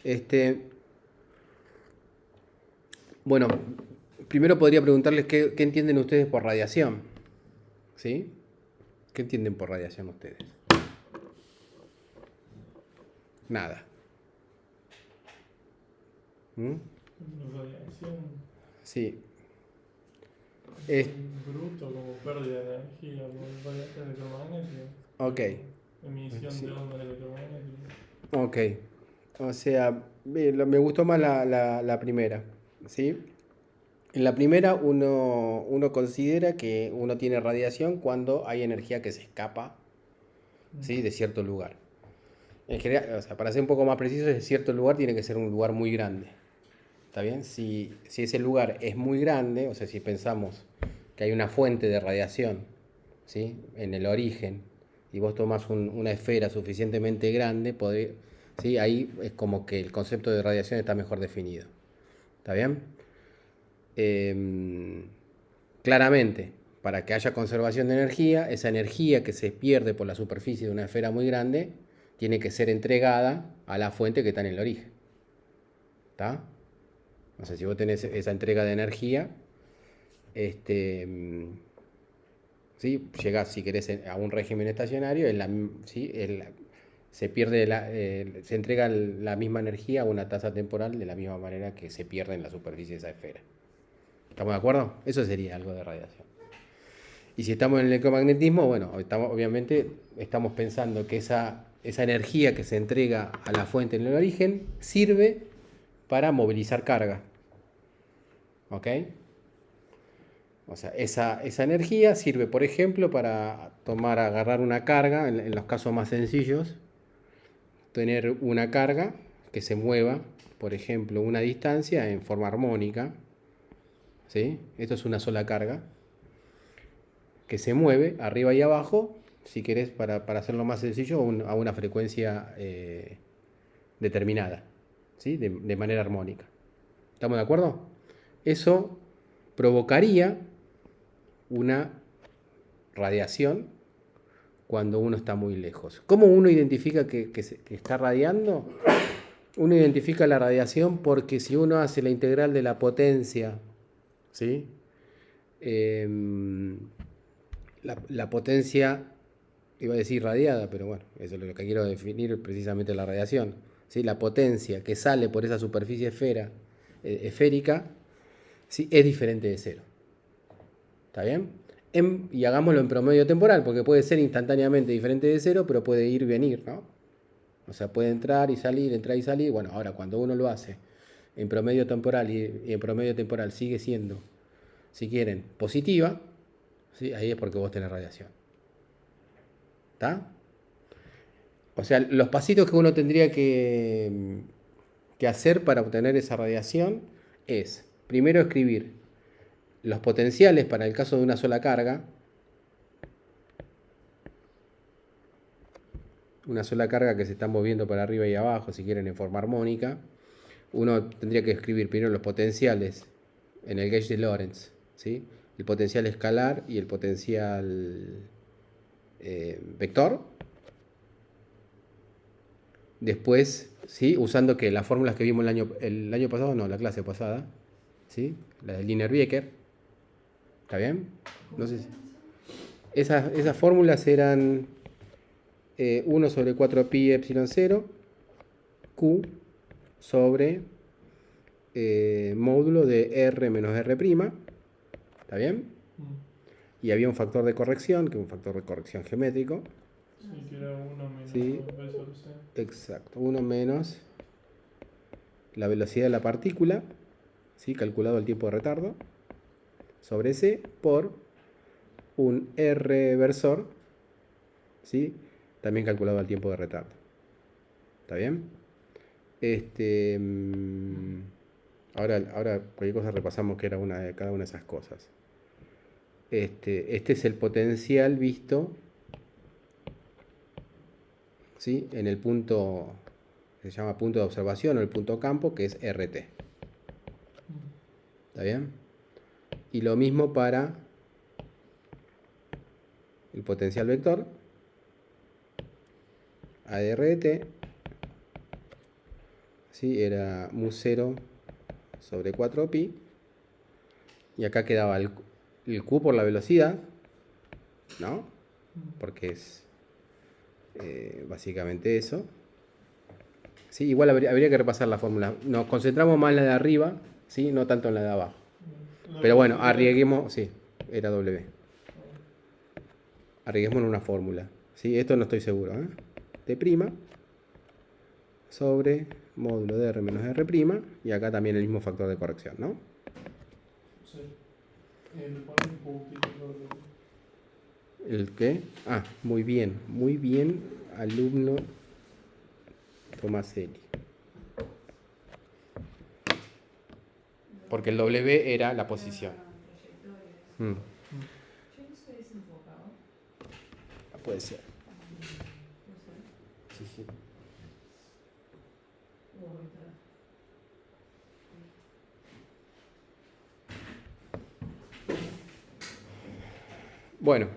Este, bueno, primero podría preguntarles qué entienden ustedes por radiación. ¿Sí? ¿Qué entienden por radiación ustedes? Nada. ¿Mm? Radiación Sí. es Es, bruto como pérdida de energía por radiación electromagnética, ok. tipo emisión de Sí. ondas electromagnéticas. Ok. O sea, me gustó más la primera. ¿Sí? En la primera uno considera que uno tiene radiación cuando hay energía que se escapa, Mm. ¿sí? De cierto lugar. En general, o sea, para ser un poco más preciso, de cierto lugar tiene que ser un lugar muy grande. ¿Está bien? Si ese lugar es muy grande, o sea, si pensamos que hay una fuente de radiación, ¿sí? En el origen, y vos tomás una esfera suficientemente grande, ¿sí? Ahí es como que el concepto de radiación está mejor definido. ¿Está bien? Eh, Claramente, para que haya conservación de energía, esa energía que se pierde por la superficie de una esfera muy grande tiene que ser entregada a la fuente que está en el origen. ¿Está? O sea, si vos tenés esa entrega de energía, este, ¿sí? Llegás, si querés, a un régimen estacionario, ¿sí? Se entrega la misma energía a una tasa temporal de la misma manera que se pierde en la superficie de esa esfera. ¿Estamos de acuerdo? Eso sería algo de radiación. Y si estamos en el electromagnetismo, bueno, obviamente estamos pensando que esa energía que se entrega a la fuente en el origen sirve para movilizar carga. ¿Ok? O sea, esa energía sirve, por ejemplo, para agarrar una carga, en los casos más sencillos, tener una carga que se mueva, por ejemplo, una distancia en forma armónica. ¿Sí? Esto es una sola carga que se mueve arriba y abajo, si querés, para hacerlo más sencillo, a una frecuencia determinada, ¿sí? De manera armónica. ¿Estamos de acuerdo? Eso provocaría una radiación cuando uno está muy lejos. ¿Cómo uno identifica que está radiando? Uno identifica la radiación porque si uno hace la integral de la potencia, ¿sí? Eh, la potencia, iba a decir radiada, pero bueno, eso es lo que quiero definir precisamente la radiación. ¿Sí? La potencia que sale por esa superficie esférica, ¿sí? Es diferente de cero. ¿Está bien? Y hagámoslo en promedio temporal, porque puede ser instantáneamente diferente de cero, pero puede ir y venir, ¿no? O sea, puede entrar y salir, entrar y salir. Bueno, ahora cuando uno lo hace en promedio temporal y en promedio temporal sigue siendo, si quieren, positiva, ¿sí? Ahí es porque vos tenés radiación. ¿Está? O sea, los pasitos que uno tendría que hacer para obtener esa radiación es, primero escribir los potenciales para el caso de una sola carga, una sola carga que se está moviendo para arriba y abajo, si quieren, en forma armónica. Uno tendría que escribir primero los potenciales en el gauge de Lorentz, ¿sí? El potencial escalar y el potencial vector. Después, ¿sí? Usando que las fórmulas que vimos el año pasado, no, la clase pasada, ¿sí? La de Linear-Becker. ¿Está bien? No ¿Cómo sé eran esas? esas fórmulas eran 1 sobre 4 pi epsilon 0 Q sobre módulo de R menos R'. ¿Está bien? Mm. Y había un factor de corrección, que es un factor de corrección geométrico. Sí, que era uno menos ¿Sí? 2 b sobre c. Exacto. 1 menos la velocidad de la partícula, ¿sí? Calculado el tiempo de retardo, sobre C por un R versor, ¿sí? También calculado al tiempo de retardo. ¿Está bien? Este, ahora cualquier cosa repasamos que era una de cada una de esas cosas. Este es el potencial visto, ¿sí? En el punto, se llama punto de observación o el punto campo, que es RT. Mm. ¿Está bien? Y lo mismo para el potencial vector, A de RT, ¿sí? Era mu0 sobre 4pi. Y acá quedaba el q por la velocidad, ¿no? Porque es básicamente eso. ¿Sí? Igual habría que repasar la fórmula. Nos concentramos más en la de arriba, ¿sí? No tanto en la de abajo. Pero bueno, arriesguemos, sí, era W. Arriesguemos en una fórmula. ¿Sí? Esto no estoy seguro. T' sobre módulo de R menos R'. Y acá también el mismo factor de corrección, ¿no? Sí. Le pones un puntito sobre ¿El qué? Ah, muy bien, alumno Tomaselli. Porque el W era la posición. Puede ser. Sí, sí. Bueno,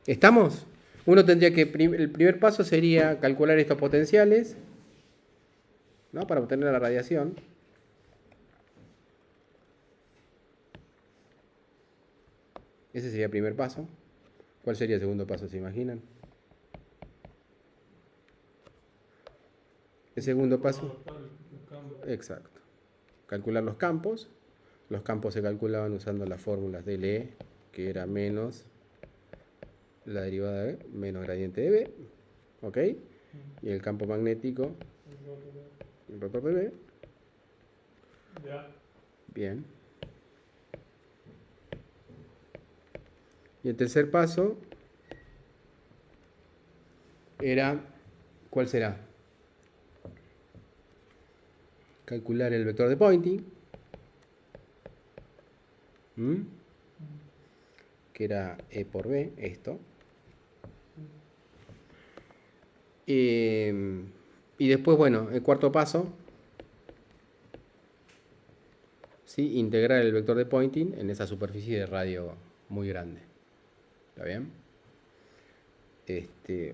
¿estamos? Uno tendría que, el primer paso sería calcular estos potenciales, ¿no? Para obtener la radiación. Ese sería el primer paso. ¿Cuál sería el segundo paso, se imaginan? El segundo paso. Exacto. Calcular los campos. Los campos se calculaban usando las fórmulas de LE, que era menos la derivada de B, menos gradiente de B. ¿Ok? Y el campo magnético, el rotor de B. Ya. Bien. Y el tercer paso era, ¿cuál será? Calcular el vector de Poynting, que era E por B, esto. Y después, bueno, el cuarto paso, ¿sí? Integrar el vector de Poynting en esa superficie de radio muy grande. ¿Está bien?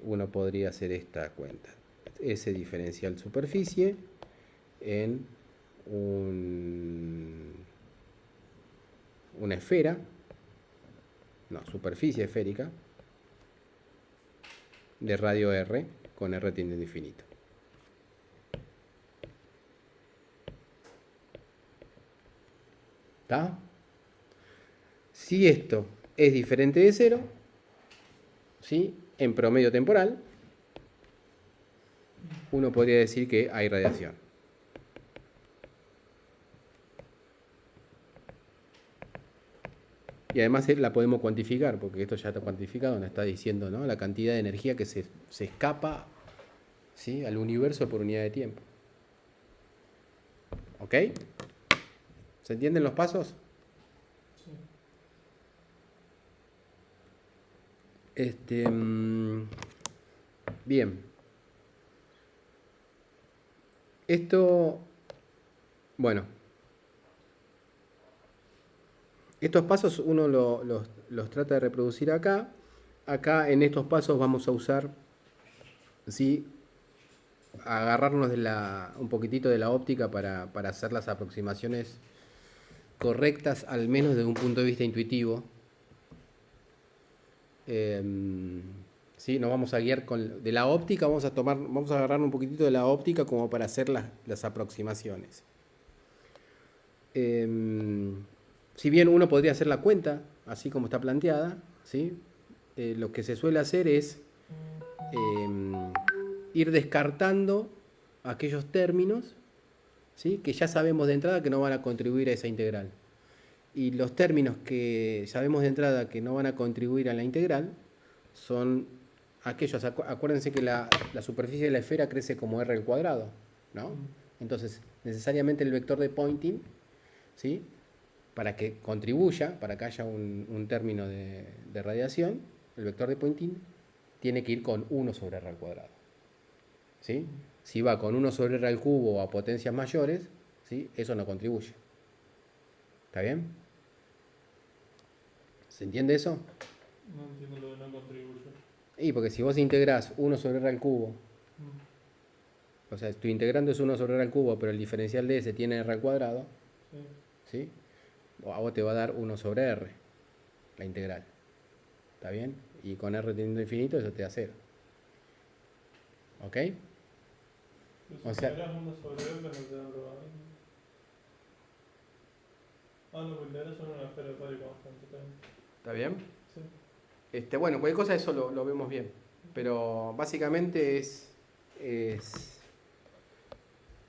Uno podría hacer esta cuenta. S diferencial superficie en una esfera, no, superficie esférica de radio R con R tendiendo a infinito. ¿Está? Si esto es diferente de cero, ¿sí? En promedio temporal, uno podría decir que hay radiación. Y además la podemos cuantificar, porque esto ya está cuantificado, nos está diciendo, ¿no? La cantidad de energía que se escapa, ¿sí? Al universo por unidad de tiempo. ¿Ok? ¿Se entienden los pasos? Sí. Bien. Esto, bueno, estos pasos uno los trata de reproducir acá. Acá en estos pasos vamos a usar, ¿sí? Agarrarnos un poquitito de la óptica para hacer las aproximaciones correctas, al menos desde un punto de vista intuitivo. ¿Sí? Nos vamos a guiar de la óptica, vamos a agarrar un poquitito de la óptica como para hacer las aproximaciones. Si bien uno podría hacer la cuenta, así como está planteada, ¿sí? Lo que se suele hacer es ir descartando aquellos términos, ¿sí? Que ya sabemos de entrada que no van a contribuir a esa integral. Y los términos que sabemos de entrada que no van a contribuir a la integral son aquellos, acuérdense que la superficie de la esfera crece como r al cuadrado, ¿no? Entonces, necesariamente el vector de Poynting, ¿sí? Para que contribuya, para que haya un término de radiación, el vector de Poynting tiene que ir con 1 sobre r al cuadrado. ¿Sí? Si va con 1 sobre r al cubo o a potencias mayores, ¿sí? Eso no contribuye. ¿Está bien? ¿Se entiende eso? No entiendo lo de no contribuye. Y porque si vos integrás 1 sobre r al cubo O sea, tu integrando es 1 sobre r al cubo, pero el diferencial de ese tiene r al cuadrado, Sí. ¿sí? A vos te va a dar 1 sobre r, la integral. ¿Está bien? Y con r teniendo infinito, eso te da 0. ¿Ok? Pero O si sea, integras 1 sobre r, no te da lo. Ah, no, porque integras solo una esfera de par y constante también. ¿está bien? Sí. Bueno, cualquier cosa eso lo vemos bien. Pero básicamente es,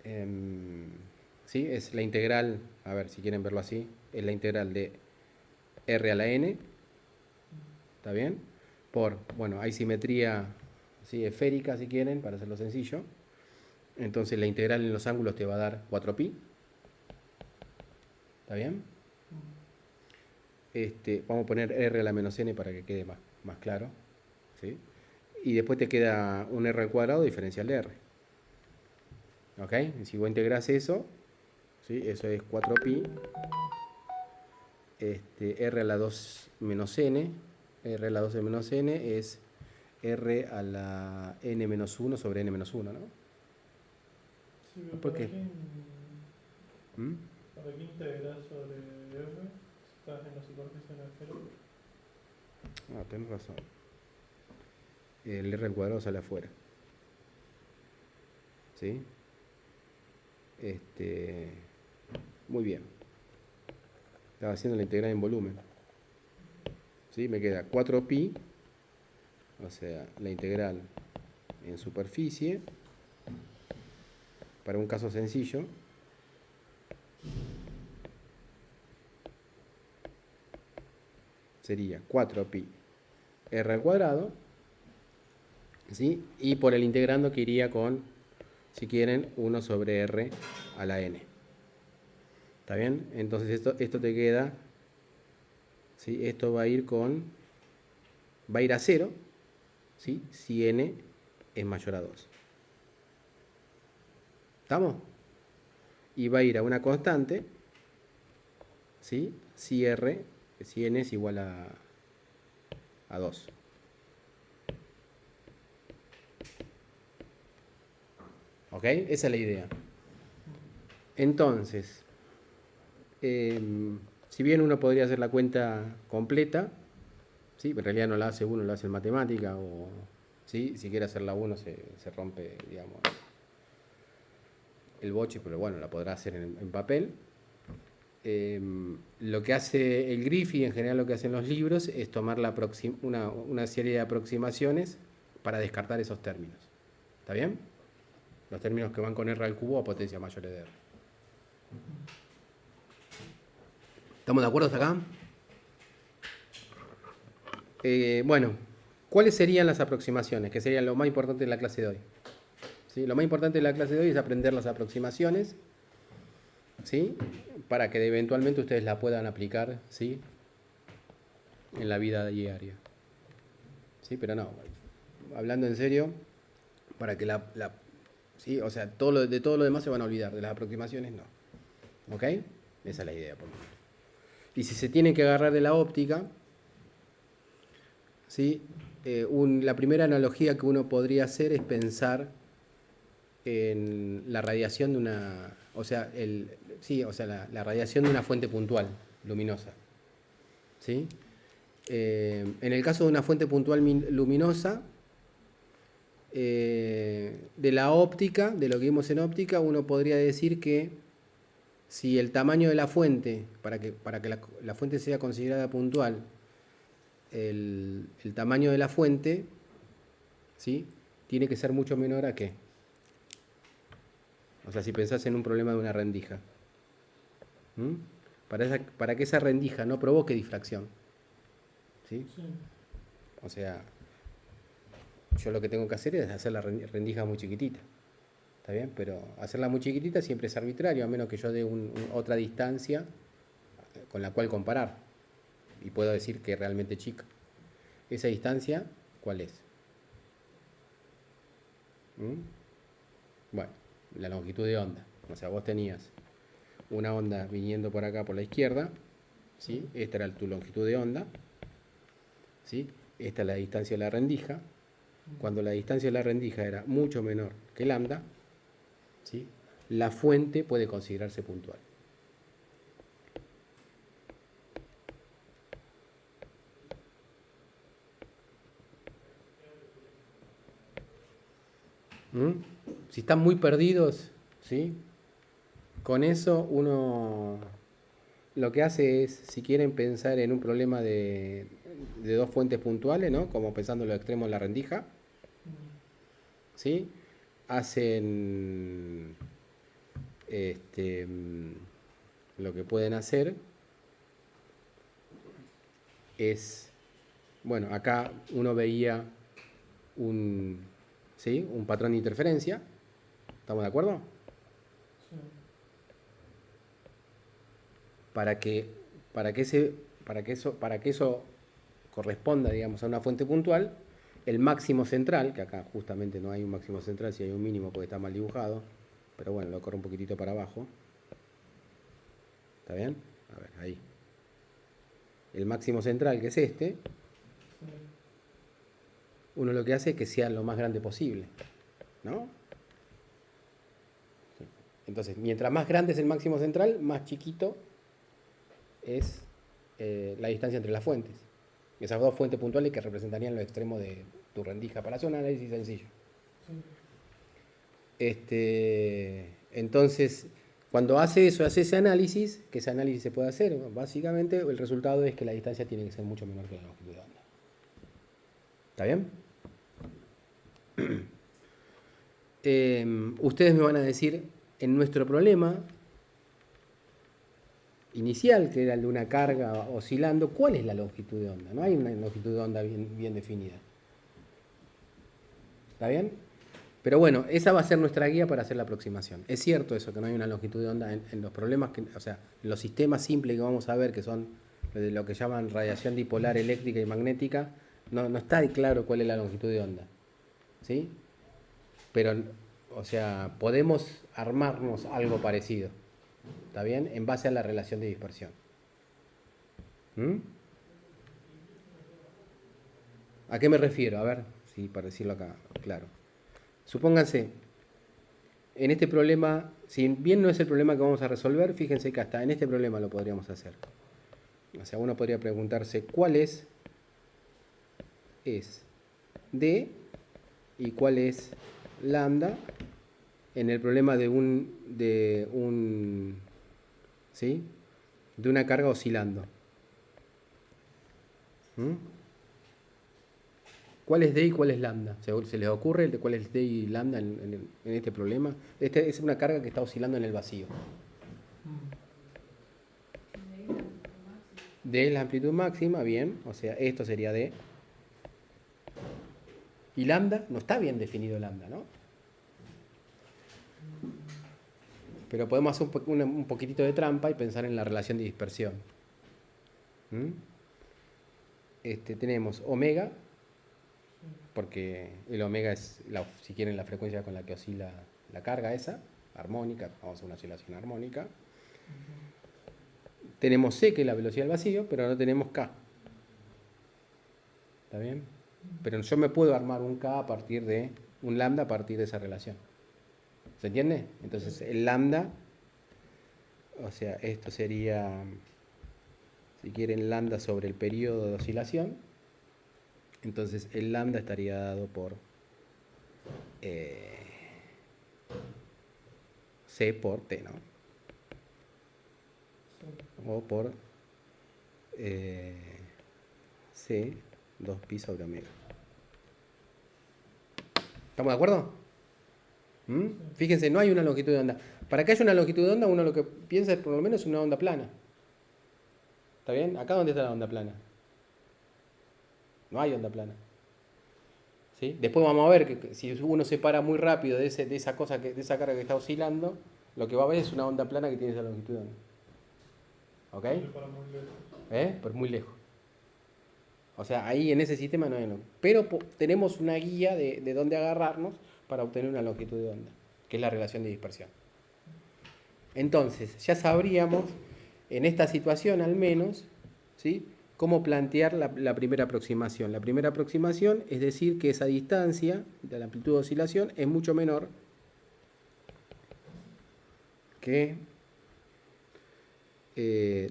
em, ¿sí? Es la integral, a ver si quieren verlo así, es la integral de r a la n, ¿está bien? Bueno, hay simetría, ¿sí? Esférica si quieren, para hacerlo sencillo. Entonces la integral en los ángulos te va a dar 4pi. ¿Está bien? Vamos a poner r a la menos n para que quede más claro. ¿Sí? Y después te queda un r al cuadrado diferencial de r. ¿Ok? Y si vos integrás eso, ¿sí? Eso es 4pi. R a la 2 menos n. R a la 2 menos n es r a la n menos 1 sobre n menos 1, ¿no? Sí, pero ¿Por qué? ¿Mm? ¿para qué integras sobre r si estás en la superficie de la esfera? Ah, tenés razón. El r al cuadrado sale afuera. ¿Sí? Muy bien. Estaba haciendo la integral en volumen. ¿Sí? Me queda 4pi, o sea, la integral en superficie, para un caso sencillo, sería 4pi r al cuadrado, ¿sí? Y por el integrando que iría con, si quieren, 1 sobre r a la n. ¿Está bien? Entonces esto te queda, ¿sí? Esto va a ir a 0, ¿sí? Si n es mayor a 2. ¿Estamos? Y va a ir a una constante, ¿sí? Si n es igual a 2. ¿Ok? Esa es la idea. Entonces, si bien uno podría hacer la cuenta completa, ¿sí? En realidad no la hace uno, la hace en matemática, o ¿sí? Si quiere hacerla uno se rompe, digamos, el boche, pero bueno, la podrá hacer en papel. Lo que hace el Griffith, en general lo que hacen los libros, es tomar una serie de aproximaciones para descartar esos términos. ¿Está bien? Los términos que van con r al cubo a potencia mayores de r. ¿Estamos de acuerdo hasta acá? Bueno, ¿cuáles serían las aproximaciones? Que serían lo más importante de la clase de hoy. ¿Sí? Lo más importante de la clase de hoy es aprender las aproximaciones, ¿sí? Para que eventualmente ustedes la puedan aplicar, ¿sí? En la vida diaria. ¿Sí? Pero no, hablando en serio, para que ¿sí? O sea, de todo lo demás se van a olvidar, de las aproximaciones no. ¿Ok? Esa es la idea, por lo menos. Y si se tienen que agarrar de la óptica, ¿sí? La primera analogía que uno podría hacer es pensar en la radiación de una, o sea, la radiación de una fuente puntual luminosa, ¿sí? En el caso de una fuente puntual luminosa, de la óptica, de lo que vimos en óptica, uno podría decir que si el tamaño de la fuente, para que la fuente sea considerada puntual, el tamaño de la fuente, ¿sí? Tiene que ser mucho menor a qué. O sea, si pensás en un problema de una rendija, ¿m? Para que esa rendija no provoque difracción, ¿sí? Sí. O sea, yo lo que tengo que hacer es hacer la rendija muy chiquitita, ¿está bien? Pero hacerla muy chiquitita siempre es arbitrario, a menos que yo dé otra distancia con la cual comparar. Y puedo decir que es realmente chica. ¿Esa distancia cuál es? ¿M? Bueno, la longitud de onda. O sea, vos tenías una onda viniendo por acá por la izquierda, ¿sí? Esta era tu longitud de onda, ¿sí? Esta es la distancia de la rendija. Cuando la distancia de la rendija era mucho menor que lambda, la fuente puede considerarse puntual. ¿Mm? Si están muy perdidos, ¿sí? Con eso uno lo que hace es, si quieren pensar en un problema de dos fuentes puntuales, ¿no? Como pensando en los extremos de la rendija, ¿sí? Hacen lo que pueden hacer es, bueno, acá uno veía ¿sí? Un patrón de interferencia. ¿Estamos de acuerdo? Sí. Para que eso corresponda, digamos, a una fuente puntual, el máximo central, que acá justamente no hay un máximo central, si hay un mínimo porque está mal dibujado, pero bueno, lo corro un poquitito para abajo. ¿Está bien? A ver, ahí. El máximo central, que es este, Sí. uno lo que hace es que sea lo más grande posible, ¿no? Entonces, mientras más grande es el máximo central, más chiquito es la distancia entre las fuentes. Esas dos fuentes puntuales que representarían los extremos de tu rendija para hacer un análisis sencillo. Sí. Entonces, cuando hace ese análisis, que ese análisis se puede hacer, básicamente el resultado es que la distancia tiene que ser mucho menor que la longitud de onda. ¿Está bien? Ustedes me van a decir, en nuestro problema inicial, que era el de una carga oscilando, ¿cuál es la longitud de onda? No hay una longitud de onda bien definida. ¿Está bien? Pero bueno, esa va a ser nuestra guía para hacer la aproximación. Es cierto eso, que no hay una longitud de onda en los problemas, o sea, en los sistemas simples que vamos a ver, que son lo que llaman radiación dipolar eléctrica y magnética, no está claro cuál es la longitud de onda. ¿Sí? Pero, o sea, podemos armarnos algo parecido. ¿Está bien? En base a la relación de dispersión. ¿Mm? ¿A qué me refiero? A ver, sí, para decirlo acá, claro. Supónganse, en este problema, si bien no es el problema que vamos a resolver, fíjense que hasta en este problema lo podríamos hacer. O sea, uno podría preguntarse cuál es D y cuál es lambda en el problema ¿sí? De una carga oscilando. ¿Mm? ¿Cuál es D y cuál es lambda? ¿Se les ocurre cuál es D y lambda en este problema? Es una carga que está oscilando en el vacío. D es la amplitud máxima, bien, o sea, esto sería D. Y lambda, no está bien definido lambda, ¿no? Pero podemos hacer un poquitito de trampa y pensar en la relación de dispersión. ¿Mm? Tenemos omega, porque el omega es, si quieren, la frecuencia con la que oscila la carga esa, armónica, vamos a hacer una oscilación armónica. Tenemos C, que es la velocidad del vacío, pero no tenemos K. ¿Está bien? Pero yo me puedo armar un K a partir de un lambda a partir de esa relación. ¿Se entiende? Entonces el lambda, o sea, esto sería, si quieren, lambda sobre el periodo de oscilación. Entonces el lambda estaría dado por C por T, ¿no? O por C 2pi sobre omega. ¿Estamos de acuerdo? ¿Mm? Fíjense, no hay una longitud de onda. Para que haya una longitud de onda, uno lo que piensa es por lo menos una onda plana. ¿Está bien? ¿Acá dónde está la onda plana? No hay onda plana. ¿Sí? Después vamos a ver que si uno se para muy rápido de esa carga que está oscilando, lo que va a ver es una onda plana que tiene esa longitud de onda. ¿Ok? Pero muy lejos. O sea, ahí en ese sistema no hay onda. Pero tenemos una guía de dónde agarrarnos para obtener una longitud de onda, que es la relación de dispersión. Entonces, ya sabríamos, en esta situación al menos, ¿sí?, cómo plantear la primera aproximación. La primera aproximación es decir que esa distancia de la amplitud de oscilación es mucho menor que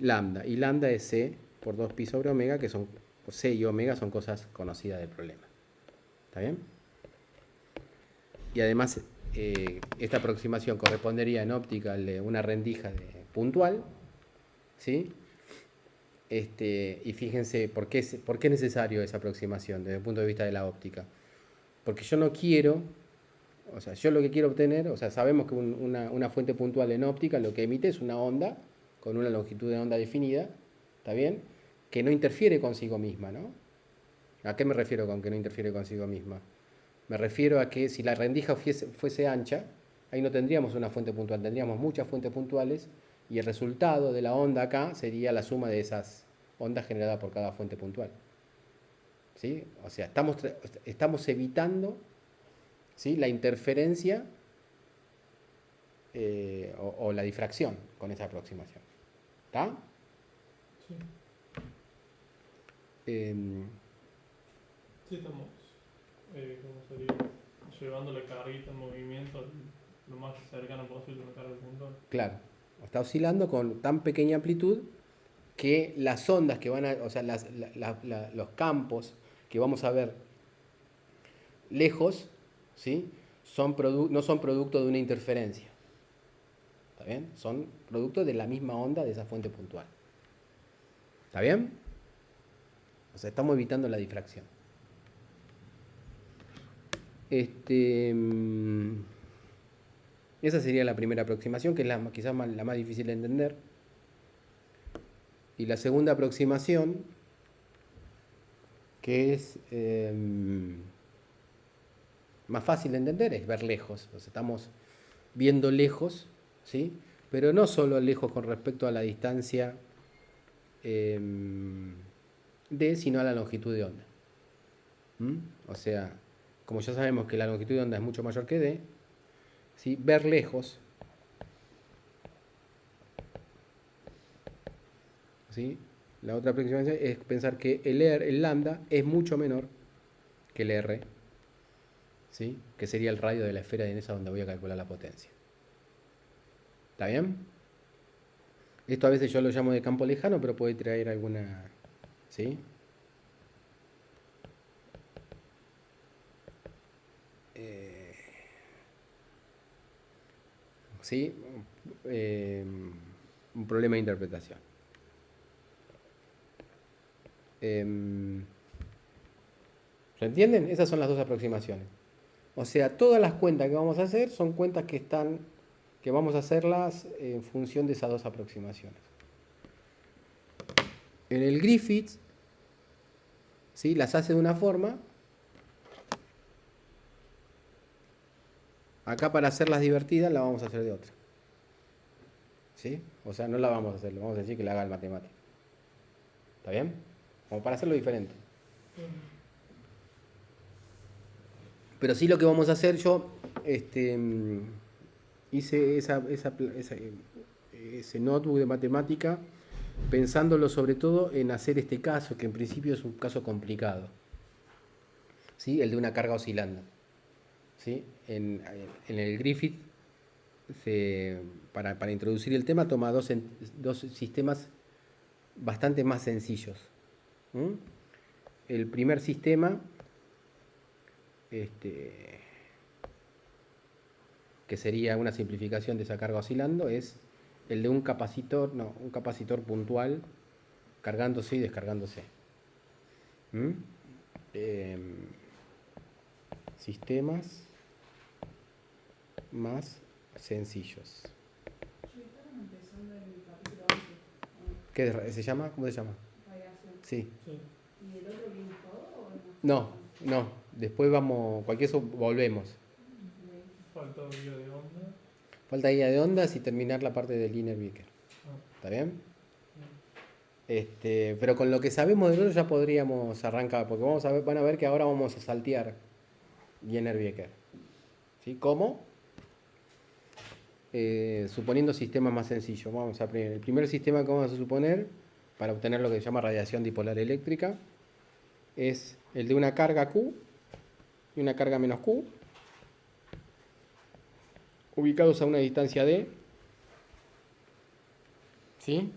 lambda. Y lambda es C por 2pi sobre omega, que son C y omega son cosas conocidas del problema. ¿Está bien? Y además, esta aproximación correspondería en óptica a una rendija puntual, ¿sí? Y fíjense, ¿por qué es necesario esa aproximación desde el punto de vista de la óptica? Porque yo no quiero, o sea, yo lo que quiero obtener, o sea, sabemos que una fuente puntual en óptica lo que emite es una onda con una longitud de onda definida, ¿está bien? Que no interfiere consigo misma, ¿no? ¿A qué me refiero con que no interfiere consigo misma? Me refiero a que si la rendija fuese ancha, ahí no tendríamos una fuente puntual, tendríamos muchas fuentes puntuales y el resultado de la onda acá sería la suma de esas ondas generadas por cada fuente puntual. ¿Sí? O sea, estamos evitando, ¿sí?, la interferencia o la difracción con esa aproximación. ¿Está? Sí. Em, Sí, estamos, ¿cómo sería? Llevando la carguita en movimiento lo más cercano posible a una carga puntual. claro, está oscilando con tan pequeña amplitud que las ondas que van a, o sea, los campos que vamos a ver lejos, ¿sí?, no son producto de una interferencia. ¿Está bien? Son producto de la misma onda de esa fuente puntual. ¿Está bien? O sea, estamos evitando la difracción. Esa sería la primera aproximación, que es quizás la más difícil de entender. Y la segunda aproximación, que es más fácil de entender, es ver lejos. O sea, estamos viendo lejos, ¿sí?, pero no solo lejos con respecto a la distancia d, sino a la longitud de onda. O sea, como ya sabemos que la longitud de onda es mucho mayor que d, ¿sí?, ver lejos, ¿sí?, la otra aproximación es pensar que el lambda es mucho menor que el r, ¿sí?, que sería el radio de la esfera en esa donde voy a calcular la potencia. ¿Está bien? Esto a veces yo lo llamo de campo lejano, pero puede traer alguna... ¿Sí? ¿Sí? Un problema de interpretación. ¿Se entienden? Esas son las dos aproximaciones. O sea, todas las cuentas que vamos a hacer son cuentas que vamos a hacerlas en función de esas dos aproximaciones. En el Griffith, ¿sí?, las hace de una forma. Acá, para hacerlas divertidas, la vamos a hacer de otra. ¿Sí? O sea, no la vamos a hacer, le vamos a decir que la haga el matemático. ¿Está bien? Como para hacerlo diferente. Pero sí, lo que vamos a hacer, yo hice ese notebook de matemática pensándolo sobre todo en hacer este caso, que en principio es un caso complicado, ¿sí?, el de una carga oscilando. ¿Sí? En el Griffith, para introducir el tema, toma dos sistemas bastante más sencillos. El primer sistema, que sería una simplificación de esa carga oscilando, es el de un capacitor puntual cargándose y descargándose. Sistemas más sencillos. ¿Qué se llama? ¿Cómo se llama? Sí. Sí. ¿Y el otro viene todo o no? No. Después vamos, cualquier eso volvemos. Falta guía de onda. Falta guía de ondas y terminar la parte del Linear Beaker. ¿Está bien? Pero con lo que sabemos del otro ya podríamos arrancar, porque van a ver que ahora vamos a saltear Linear Beaker. ¿Sí? ¿Cómo? Suponiendo sistemas más sencillos. Vamos a poner el primer sistema que vamos a suponer para obtener lo que se llama radiación dipolar eléctrica. Es el de una carga Q y una carga menos Q, ubicados a una distancia D, ¿Sí?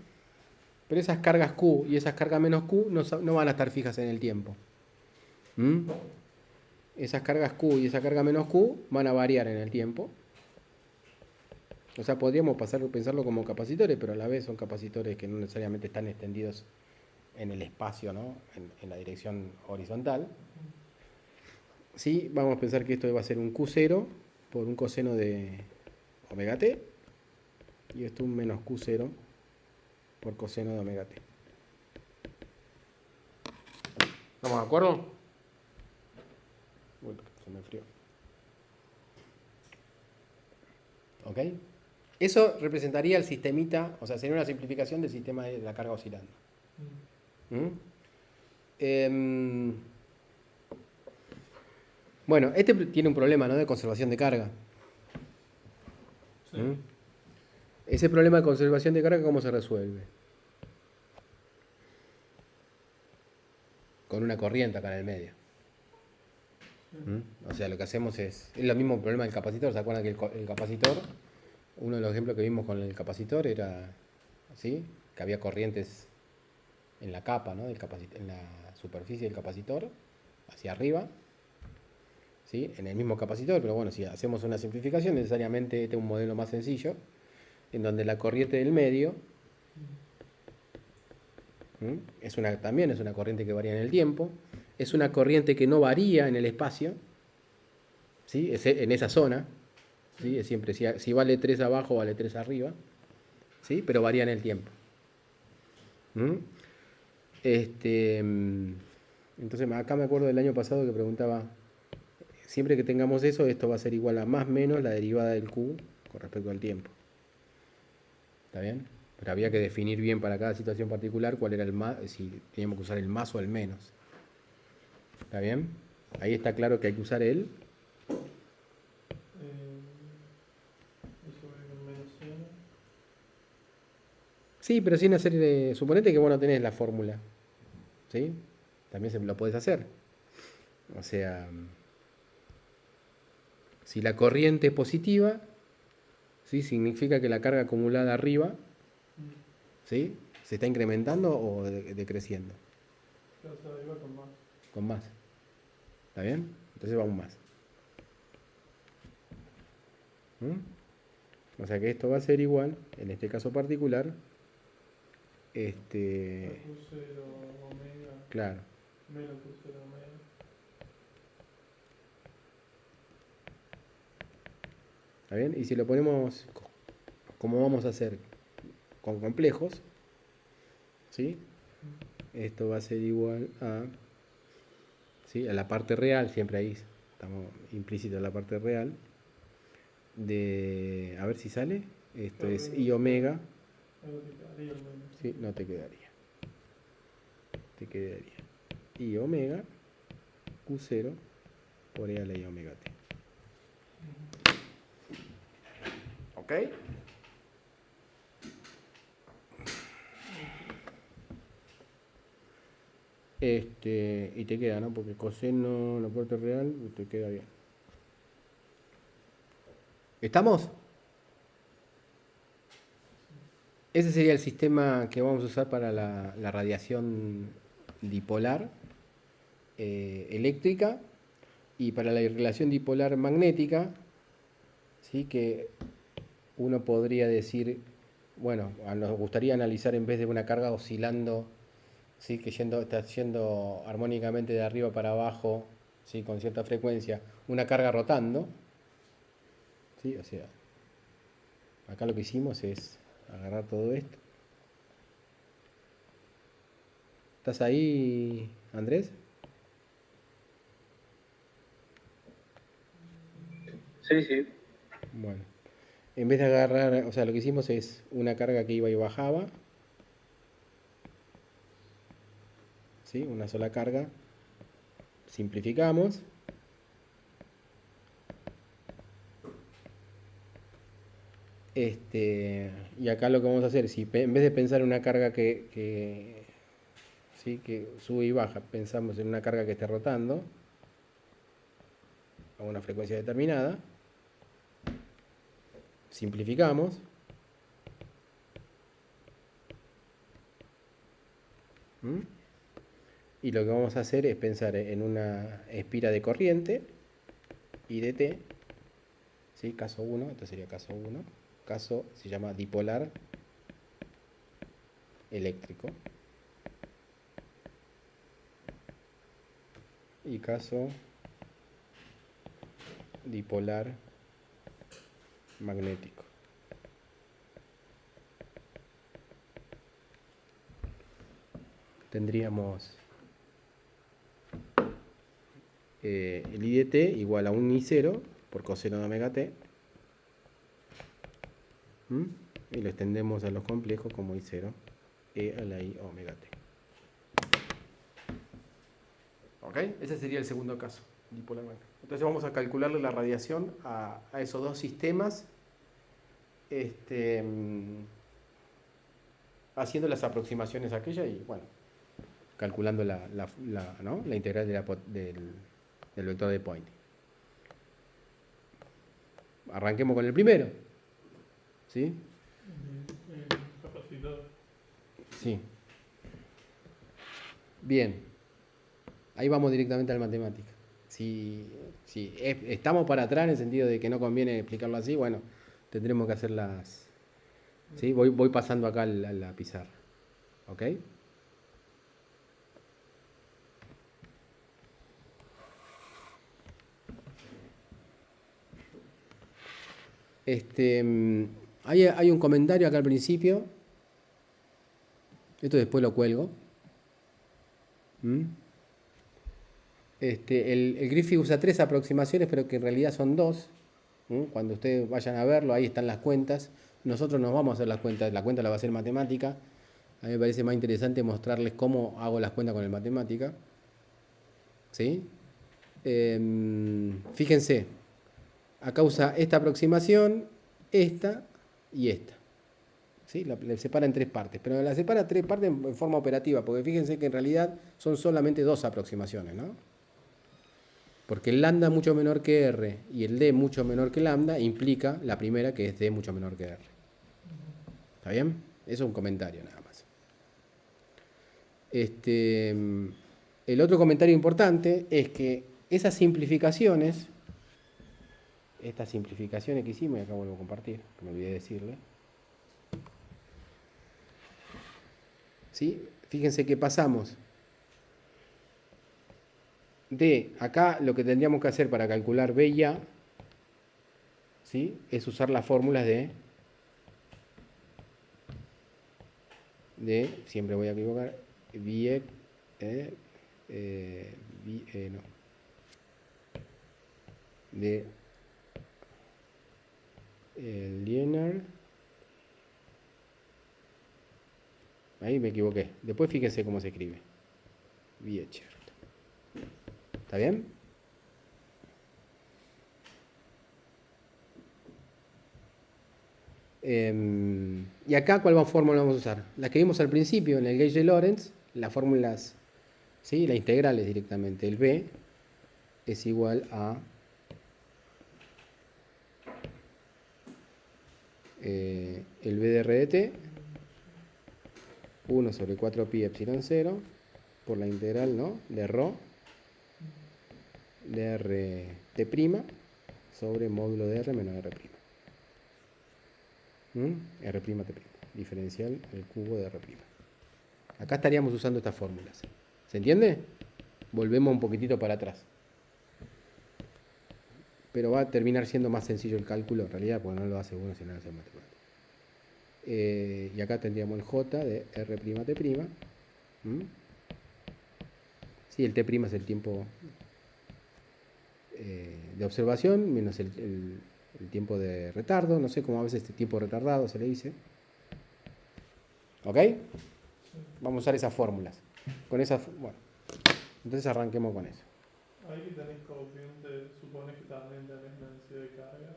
Pero esas cargas Q y esas cargas menos Q no van a estar fijas en el tiempo. ¿Mm? Esas cargas Q y esa carga menos Q van a variar en el tiempo. O sea, podríamos pensarlo como capacitores, pero a la vez son capacitores que no necesariamente están extendidos en el espacio, ¿no? En la dirección horizontal. Sí, vamos a pensar que esto va a ser un Q0 por un coseno de omega t y esto un menos Q0 por coseno de omega t. ¿Estamos de acuerdo? Uy, se me enfrió. ¿Ok? Eso representaría el sistemita, o sea, sería una simplificación del sistema de la carga oscilando. ¿Mm? Em, bueno, este tiene un problema, ¿no? De conservación de carga. Sí. ¿Mm? Ese problema de conservación de carga, ¿cómo se resuelve? Con una corriente acá en el medio. ¿Mm? O sea, lo que hacemos es lo mismo problema del capacitor. ¿Se acuerdan que el capacitor, uno de los ejemplos que vimos con el capacitor era, ¿sí? Que había corrientes en la capa, ¿no? En la superficie del capacitor, hacia arriba, ¿sí? En el mismo capacitor, pero bueno, si hacemos una simplificación, necesariamente este es un modelo más sencillo, en donde la corriente del medio también es una corriente que varía en el tiempo, es una corriente que no varía en el espacio, ¿sí? En esa zona, ¿sí? Es siempre, si vale 3 abajo, vale 3 arriba, ¿sí? Pero varía en el tiempo. ¿Mm? Entonces acá me acuerdo del año pasado que preguntaba, siempre que tengamos eso, esto va a ser igual a más menos la derivada del Q con respecto al tiempo. ¿Está bien? Pero había que definir bien para cada situación particular cuál era el más, si teníamos que usar el más o el menos. ¿Está bien? Ahí está claro que hay que usar el. Eso es menos 100. Sí, pero sin hacer. Suponete que vos no tenés la fórmula. ¿Sí? También lo podés hacer. O sea, si la corriente es positiva, ¿sí? Significa que la carga acumulada arriba, ¿sí? ¿Se está incrementando o decreciendo? Claro, o sea, iba con más. Con más. ¿Está bien? Entonces vamos más. O sea que esto va a ser igual, en este caso particular, Q0 omega claro, menos Q0 omega. ¿está bien? Y si lo ponemos como vamos a hacer con complejos, ¿sí? Esto va a ser igual a, ¿sí? A la parte real, siempre ahí estamos implícito en la parte real, a ver si sale, esto es I omega, Algo te quedaría al menos. ¿sí? No te quedaría, I omega Q0 por E a la I omega t. ¿Ok? Y te queda, ¿no? Porque coseno, la parte real, te queda bien. ¿Estamos? Ese sería el sistema que vamos a usar para la radiación dipolar eléctrica y para la relación dipolar magnética, ¿sí? Que uno podría decir, bueno, nos gustaría analizar en vez de una carga oscilando, ¿sí? Que está yendo armónicamente de arriba para abajo, ¿sí? Con cierta frecuencia, una carga rotando, ¿sí? O sea, acá lo que hicimos es agarrar todo esto. ¿Estás ahí, Andrés? Sí, sí. Bueno, en vez de agarrar, o sea, lo que hicimos es una carga que iba y bajaba, ¿sí? Una sola carga. Simplificamos. Y acá lo que vamos a hacer, si en vez de pensar en una carga ¿sí? Que sube y baja, pensamos en una carga que esté rotando a una frecuencia determinada, simplificamos, ¿Mm? Y lo que vamos a hacer es pensar en una espira de corriente, I de t, ¿sí? Caso 1, esto sería caso 1. Caso se llama dipolar eléctrico. Y caso dipolar magnético. Tendríamos el I de t igual a un I0 por coseno de omega t. ¿Mm? Y lo extendemos a los complejos como I0 e a la I omega t. ¿Ok? Ese sería el segundo caso, dipolar magnético. Entonces vamos a calcularle la radiación a esos dos sistemas haciendo las aproximaciones aquellas y bueno, calculando ¿no? la integral del vector de Poynting. Arranquemos con el primero. ¿Sí? Capacitor. Sí. Bien. Ahí vamos directamente a la matemática. Si estamos para atrás en el sentido de que no conviene explicarlo así, bueno, tendremos que hacer las... ¿Sí? Voy pasando acá la pizarra. ¿Ok? Hay un comentario acá al principio. Esto después lo cuelgo. El Griffith usa 3 aproximaciones, pero que en realidad son 2. Cuando ustedes vayan a verlo, ahí están las cuentas. Nosotros nos vamos a hacer las cuentas. La cuenta la va a hacer matemática. A mí me parece más interesante mostrarles cómo hago las cuentas con el matemática. ¿Sí? Fíjense. Acá usa esta aproximación, esta y esta. ¿Sí? La separa en 3 partes, pero la separa en 3 partes en forma operativa, porque fíjense que en realidad son solamente 2 aproximaciones, ¿no? Porque el lambda mucho menor que R y el D mucho menor que lambda implica la primera, que es D mucho menor que R. ¿Está bien? Eso es un comentario nada más. El otro comentario importante es que esas simplificaciones, estas simplificaciones que hicimos, y acá vuelvo a compartir, que me olvidé de decirle. ¿Sí? Fíjense que pasamos de acá, lo que tendríamos que hacer para calcular B y A, ¿sí? Es usar las fórmulas siempre voy a equivocar, no, de Linear. Ahí me equivoqué. Después fíjense cómo se escribe. Viechert. ¿Está bien? Y acá, ¿cuál fórmula vamos a usar? La que vimos al principio en el gauge de Lorentz, las fórmulas, ¿sí? Las integrales directamente. El B es igual a el B de R de t, 1 sobre 4 pi epsilon 0, por la integral, ¿no? De ρ de R t' sobre módulo de R menos R'. R' t', diferencial el cubo de R'. Acá estaríamos usando estas fórmulas. ¿Se entiende? Volvemos un poquitito para atrás. Pero va a terminar siendo más sencillo el cálculo en realidad, porque no lo hace uno si no lo hace matemático. Y acá tendríamos el J de R''. Sí, el t' es el tiempo de observación menos el tiempo de retardo, no sé cómo a veces este tiempo retardado se le dice. ¿Ok? Vamos a usar esas fórmulas. Con esas, bueno, entonces arranquemos con eso. Ahí que tenés corriente, supone que también tenés una densidad de carga.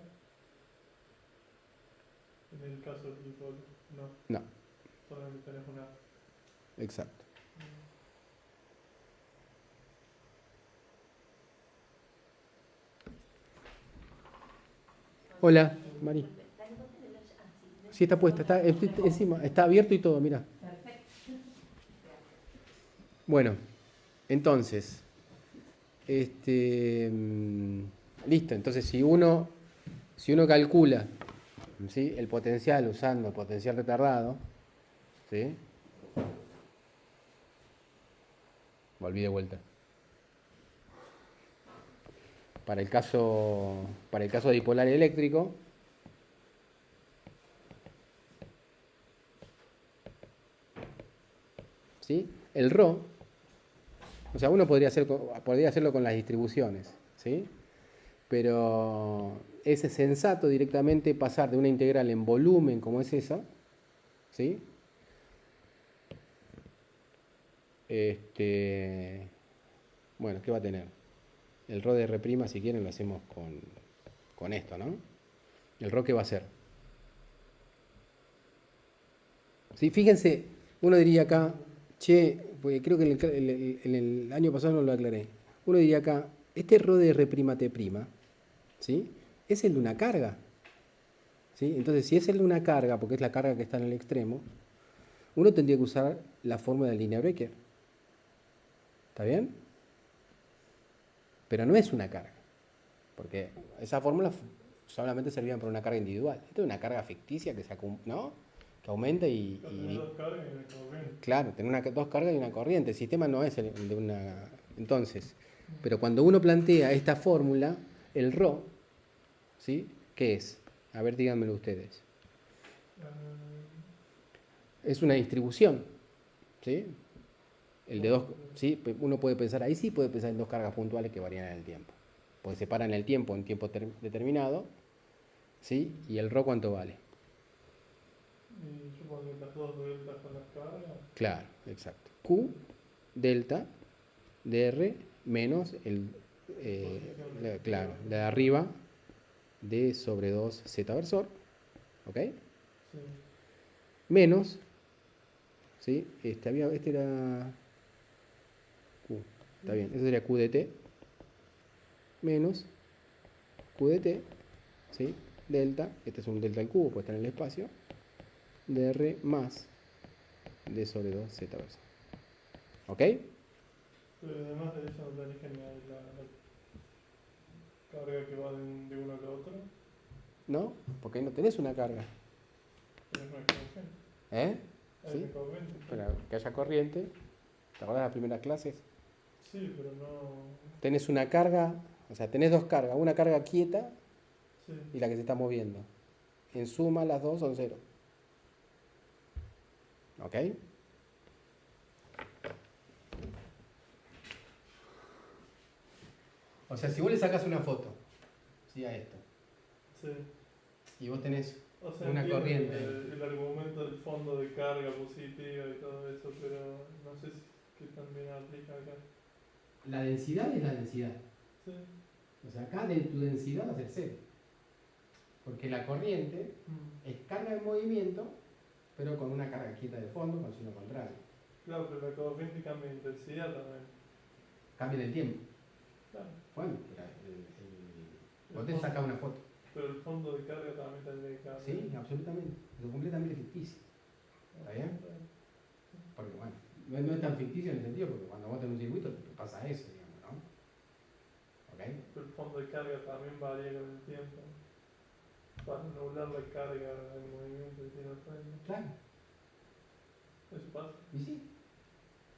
En el caso del dipolo, no. No, Solamente tenés una. exacto. Hola, Mari. Sí, está puesta, está encima, está abierto y todo, mira. Bueno, entonces, listo. Entonces, si uno calcula, ¿sí?, el potencial usando el potencial retardado, ¿sí? Volví de vuelta. Para el caso dipolar eléctrico, ¿sí?, el ρ, o sea, uno podría hacerlo con las distribuciones, ¿sí? Pero es sensato directamente pasar de una integral en volumen como es esa, ¿sí? Bueno, ¿qué va a tener? El ρ de R', si quieren, lo hacemos con esto, ¿no? ¿El ρ qué va a ser? ¿Sí? Fíjense, uno diría acá, che, porque creo que en el año pasado no lo aclaré. Uno diría acá, este ρ de R'T', ¿sí?, es el de una carga, ¿sí? Entonces, si es el de una carga, porque es la carga que está en el extremo, uno tendría que usar la fórmula de Linear-Becker. ¿Está bien? Pero no es una carga, porque esas fórmulas solamente servían para una carga individual. Esto es una carga ficticia que ¿no?, que aumenta y Tener dos cargas y una corriente. claro, tener dos cargas y una corriente. El sistema no es el de una. Entonces, pero cuando uno plantea esta fórmula, el ρ, ¿sí?, ¿qué es? A ver, díganmelo ustedes. Es una distribución, ¿sí? El de dos, ¿sí? Uno puede pensar, ahí sí puede pensar en dos cargas puntuales que varían en el tiempo. Porque se paran el tiempo en tiempo determinado, ¿sí? ¿Y el ρ cuánto vale? Y yo pondría las dos deltas con las cargas. Claro, exacto. Q delta dr menos claro, la de arriba d sobre 2 z versor, ¿ok? Sí. Menos, ¿sí? Este era Q, está bien, eso sería Q de t, menos Q de t, ¿sí?, delta, este es un delta al cubo, puede estar en el espacio, dr más d sobre 2 z versor, ¿ok? Pero además de eso, no tenés que añadir la carga que va de uno al otro. ¿No? Porque ahí no tenés una carga, Tenés una corriente. ¿eh? Hay ¿Sí? una corriente. Para que haya corriente, ¿te acuerdas de las primeras clases? Sí, pero no. Tenés una carga, o sea, tenés dos cargas, una carga quieta Sí. y la que se está moviendo. En suma, las dos son cero. ¿Ok? O sea, si vos le sacás una foto, ¿sí?, a esto, Sí. y vos tenés O sea, una entiendo corriente. el argumento del fondo de carga positiva y todo eso, pero no sé si qué también aplica acá. La densidad es la densidad. Sí. O sea, acá de tu densidad va a ser cero. Porque la corriente es carga en movimiento, pero con una carga quieta de fondo, con signo contrario. Claro, pero la corriente cambia de intensidad también. Cambia en el tiempo. Claro. Bueno, vos te sacás una foto. Pero el fondo de carga también tendría que cambiar. Sí, absolutamente. Es completamente ficticio. ¿Está bien? Porque bueno, no es tan ficticio en el sentido porque cuando vos tenés un circuito te pasa eso, digamos, ¿no? ¿Ok? Pero el fondo de carga también varía con el tiempo. Para anular la carga en movimiento que tiene el freno. Claro. Eso pasa. Y sí.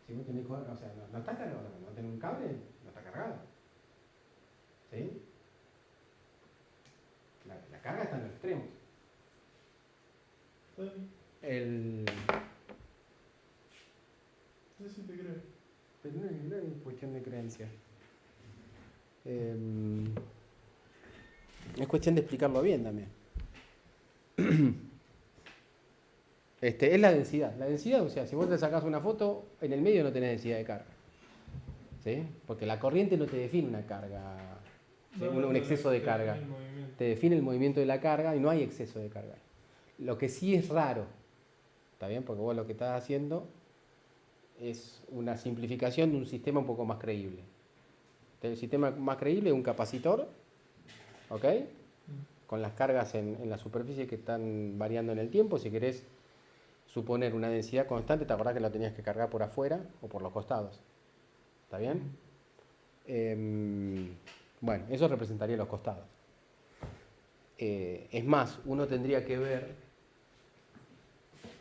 Si vos tenés, o sea, no está cargado, cuando no tenés un cable, no está cargado. ¿Sí? La carga está en los extremos. Sí, sí, te creo. Pero no es cuestión de creencia. Es cuestión de explicarlo bien también. Es la densidad. La densidad, o sea, si vos te sacás una foto, en el medio no tenés densidad de carga. ¿Sí? Porque la corriente no te define una carga, ¿sí?, un exceso de carga. Te define el movimiento de la carga y no hay exceso de carga. Lo que sí es raro, ¿está bien? Porque vos lo que estás haciendo es una simplificación de un sistema un poco más creíble. El sistema más creíble es un capacitor, ¿ok? Con las cargas en la superficie que están variando en el tiempo. Si querés suponer una densidad constante, ¿te acordás que la tenías que cargar por afuera o por los costados? ¿Está bien? Bueno, eso representaría los costados. Es más, uno tendría que ver,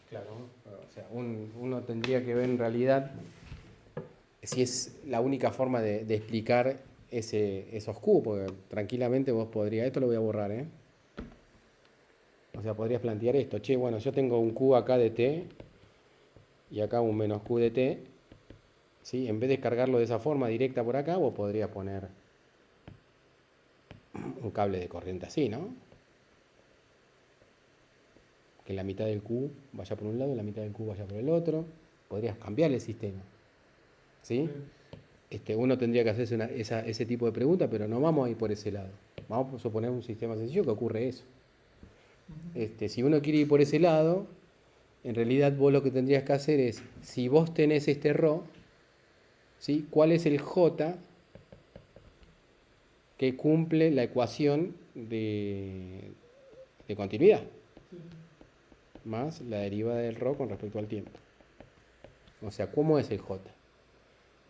claro, o sea, uno tendría que ver en realidad si es la única forma de explicar esos Q, porque tranquilamente vos podrías, esto lo voy a borrar, o sea, podrías plantear esto, che, bueno, yo tengo un Q acá de T y acá un menos Q de T, ¿sí? En vez de cargarlo de esa forma directa por acá, vos podrías poner un cable de corriente así, ¿no? Que la mitad del Q vaya por un lado y la mitad del Q vaya por el otro. Podrías cambiar el sistema, ¿sí? Uno tendría que hacerse ese tipo de preguntas, pero no vamos a ir por ese lado. Vamos a suponer un sistema sencillo que ocurre eso. Si uno quiere ir por ese lado, en realidad vos lo que tendrías que hacer es, si vos tenés este ρ, ¿sí? ¿Cuál es el J que cumple la ecuación de continuidad? Más la derivada del ρ con respecto al tiempo. O sea, ¿cómo es el J?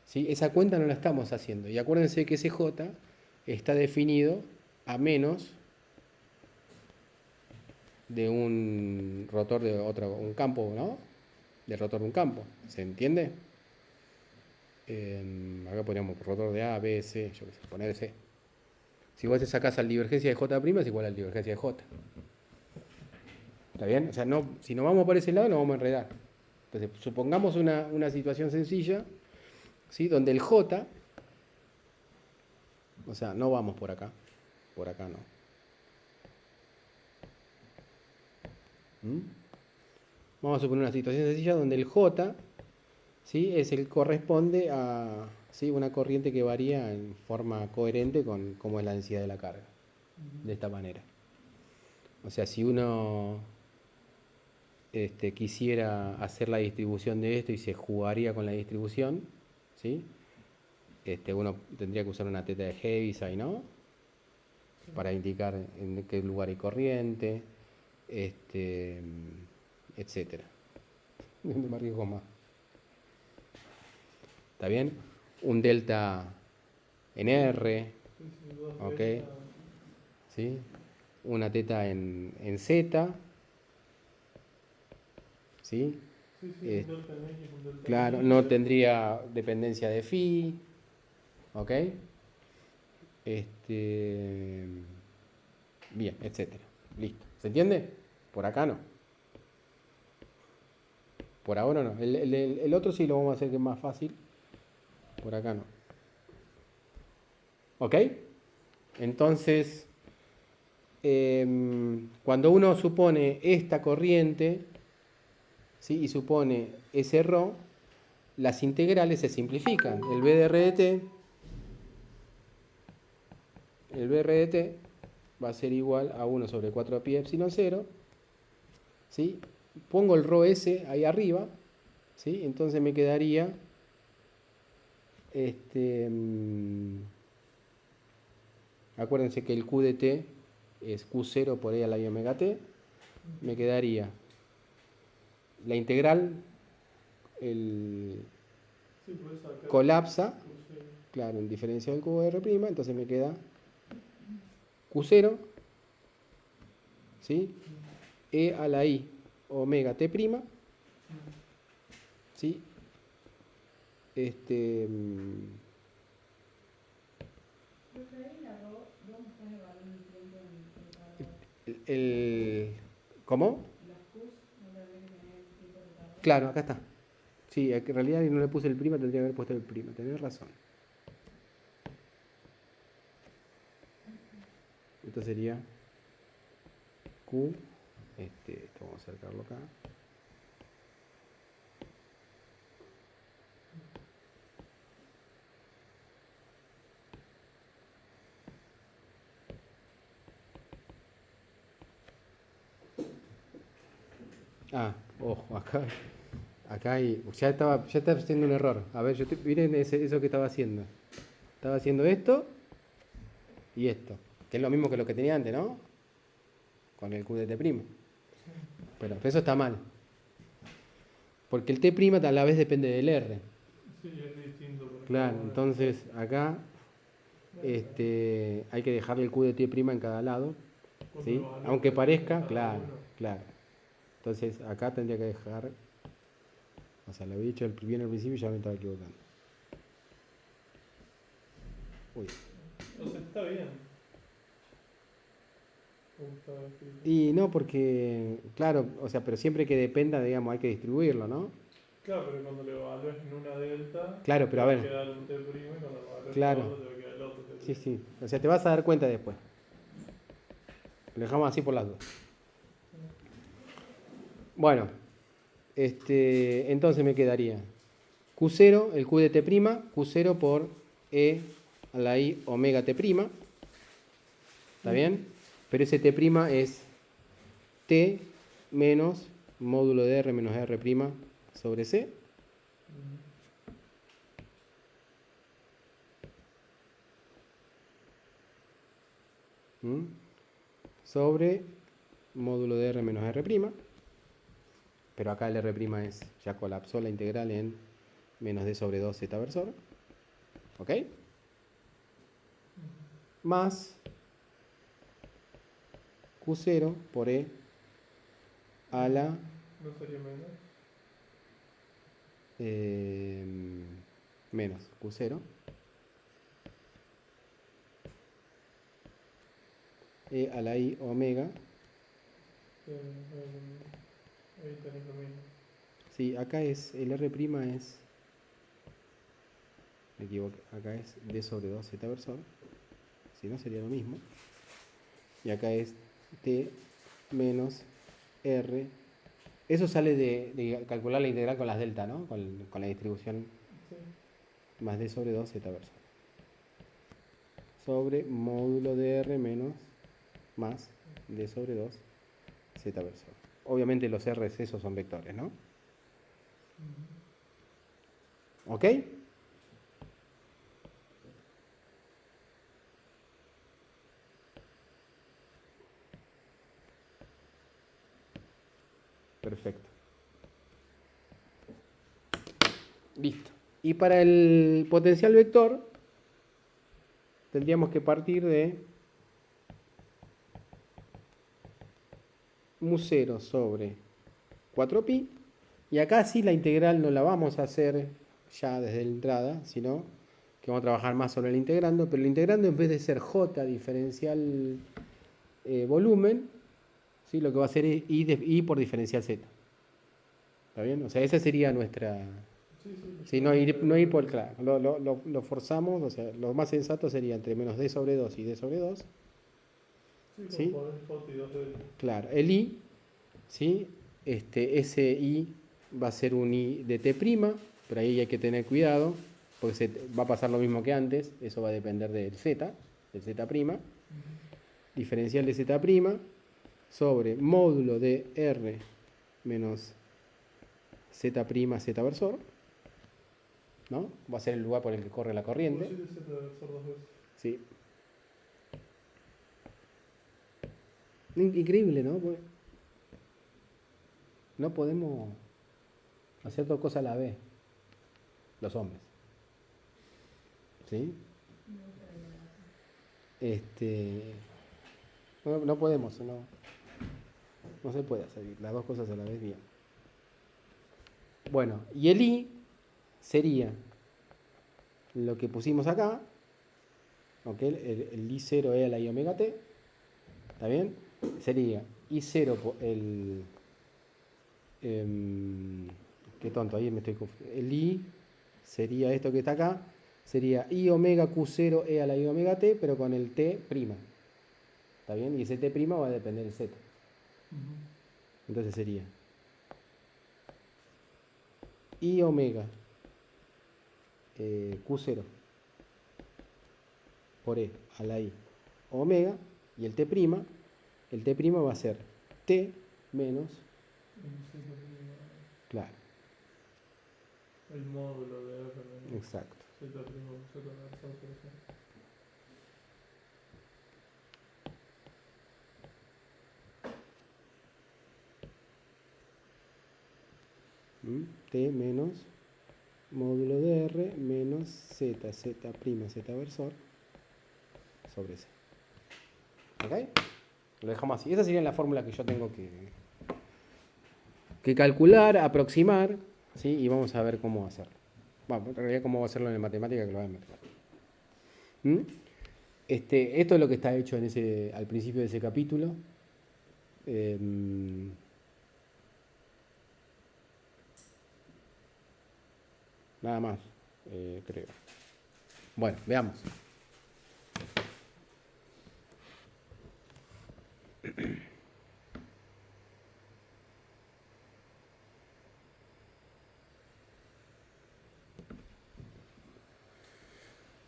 ¿Sí? Esa cuenta no la estamos haciendo. Y acuérdense que ese J está definido a menos de un rotor de un campo, ¿no? Del rotor de un campo. ¿Se entiende? Acá ponemos rotor de A, B, C, yo qué sé, poner C. Si vos te sacás a la divergencia de J' es igual a la divergencia de J. ¿Está bien? O sea, no, si no vamos por ese lado, nos vamos a enredar. Entonces, supongamos una situación sencilla, ¿sí? Donde el J, o sea, no vamos por acá no. Vamos a suponer una situación sencilla donde el J, ¿sí? Corresponde a, ¿sí? Una corriente que varía en forma coherente con cómo es la densidad de la carga. De esta manera. O sea, si uno quisiera hacer la distribución de esto y se jugaría con la distribución, ¿sí? Uno tendría que usar una teta de Heaviside, ¿no? Para indicar en qué lugar hay corriente, etcétera. No me arriesgo más. ¿Está bien? Un delta en R, ¿ok? ¿Sí? Una teta en Z, ¿sí? Claro, no tendría dependencia de phi, ¿ok? Bien, etcétera. Listo. ¿Se entiende? Por acá no. Por ahora no. El otro sí lo vamos a hacer que es más fácil. Por acá no. ¿Ok? Entonces, cuando uno supone esta corriente, ¿sí? Y supone ese ρ, las integrales se simplifican. El BR de t va a ser igual a 1 sobre 4 pi epsilon 0, ¿sí? Pongo el ρ s ahí arriba, ¿sí? Entonces me quedaría acuérdense que el Q de t es Q0 por E a la I omega t. Me quedaría la integral, colapsa, claro, en diferencia del QR', entonces me queda Q0, ¿sí? E a la I omega t', ¿sí? ¿Cómo? Claro, acá está. Sí, en realidad no le puse el prima, tendría que haber puesto el prima, tenés razón. Esto sería Q, esto vamos a acercarlo acá. Ojo, acá hay, ya estaba haciendo un error. A ver, miren eso que estaba haciendo. Estaba haciendo esto y esto, que es lo mismo que lo que tenía antes, ¿no? Con el Q de T'. Pero eso está mal. Porque el T' a la vez depende del R. Sí, es distinto. Por Claro, ejemplo, entonces acá hay que dejarle el Q de T' en cada lado. cuando ¿Sí? evalúes Aunque cualquier parezca, cada claro, uno. claro. Entonces acá tendría que dejar, o sea, lo había dicho bien al principio y ya me estaba equivocando. Uy. O sea, está bien. Como estaba escrito. Y no, porque, claro, o sea, pero siempre que dependa, digamos, hay que distribuirlo, ¿no? Claro, pero cuando lo evalúes en una delta, Claro, te pero a va a ver, quedar un T', y cuando lo evalúes en la claro, otra, te va a quedar el otro sí, T'. sí. O sea, te vas a dar cuenta después. Lo dejamos así por las dos. Bueno, entonces me quedaría Q0, el Q de T', Q0 por E a la I omega T', ¿está bien? Pero ese T' es T menos módulo de R menos R' sobre C. Sobre módulo de R menos R'. Pero acá el R' ya colapsó la integral en menos D sobre 2 Z versor. ¿Ok? Más Q0 por E a la ¿No sería menos? menos Q0 E a la I omega. Ahí tenés lo mismo. Sí, acá es el R' es, me equivoqué, acá es D sobre 2 Z versor. Si no sería lo mismo. Y acá es T menos R. Eso sale de calcular la integral con las delta, ¿no? Con la distribución Sí. más D sobre 2 Z versor. Sobre módulo de R menos más D sobre 2 Z versor. Obviamente los R's esos son vectores, ¿no? ¿Ok? Perfecto. Listo. Y para el potencial vector tendríamos que partir de mu0 sobre 4pi. Y acá sí la integral no la vamos a hacer ya desde la entrada, sino que vamos a trabajar más sobre el integrando. Pero el integrando, en vez de ser j diferencial volumen, ¿sí? Lo que va a hacer es i por diferencial z. ¿Está bien? O sea, esa sería nuestra... Sí, no ir por... Claro, lo forzamos, o sea, lo más sensato sería entre menos d sobre 2 y d sobre 2. Sí, ¿Sí? como poner J y 2 delta. Claro, el i, ¿sí? Ese i va a ser un i de t', pero ahí hay que tener cuidado, porque va a pasar lo mismo que antes, eso va a depender del z, del z', diferencial de z' sobre módulo de r menos z', z versor, ¿no? Va a ser el lugar por el que corre la corriente. Pusiste Z versor 2 veces. Sí. Increíble, ¿no? No podemos hacer dos cosas a la vez, los hombres. ¿Sí? No podemos, no se puede hacer las dos cosas a la vez bien. Bueno, y el i sería lo que pusimos acá, ¿ok? El i0 e a la i omega t, ¿está bien? Sería i0 por qué tonto, ahí me estoy confundiendo. El i sería esto que está acá, sería i omega q0 e a la i omega t, pero con el t'. ¿Está bien? Y ese t' va a depender del z. Entonces sería i omega q0 por e a la i omega, y el t', va a ser t menos, claro, El módulo de R menos exacto. Z', Z versor sobre C. T menos módulo de R menos Z, Z', Z versor sobre C. ¿Ok? Lo dejamos así. Esa sería la fórmula que yo tengo que calcular, aproximar, ¿sí? Y vamos a ver cómo hacerlo. Bueno, en realidad cómo hacerlo en matemática que lo voy a meter. Esto es lo que está hecho al principio de ese capítulo. Nada más, creo. Bueno, veamos.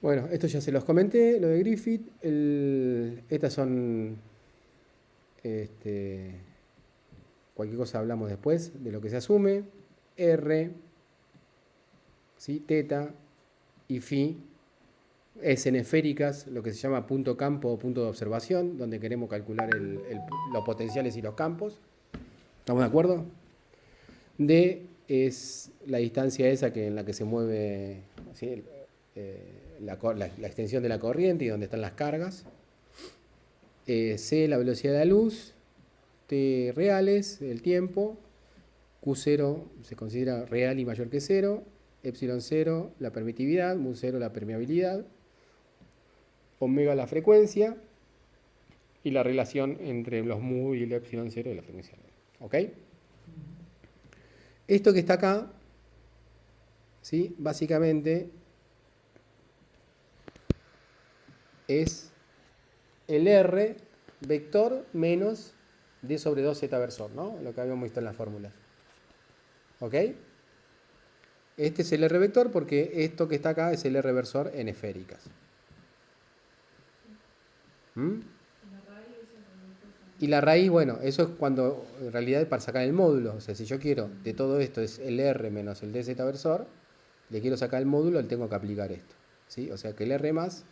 Bueno, esto ya se los comenté, lo de Griffith. Estas son... cualquier cosa hablamos después de lo que se asume. R, ¿sí? Teta y phi es en esféricas, lo que se llama punto campo o punto de observación, donde queremos calcular los potenciales y los campos. ¿Estamos de acuerdo? D es la distancia esa en la que se mueve, ¿sí? La extensión de la corriente y donde están las cargas. C, la velocidad de la luz. T, reales, el tiempo. Q0 se considera real y mayor que 0. Epsilon 0, la permitividad. Mu 0, la permeabilidad. Omega, la frecuencia. Y la relación entre los mu y el epsilon 0 de la frecuencia. ¿Ok? Esto que está acá, ¿sí? Básicamente es el R vector menos D sobre 2Z versor, ¿no? Lo que habíamos visto en las fórmulas. ¿Ok? Este es el R vector porque esto que está acá es el R versor en esféricas. Y la raíz, bueno, eso es cuando, en realidad, para sacar el módulo. O sea, si yo quiero, de todo esto es el R menos el DZ versor, le quiero sacar el módulo, le tengo que aplicar esto. ¿Sí? O sea que el R más,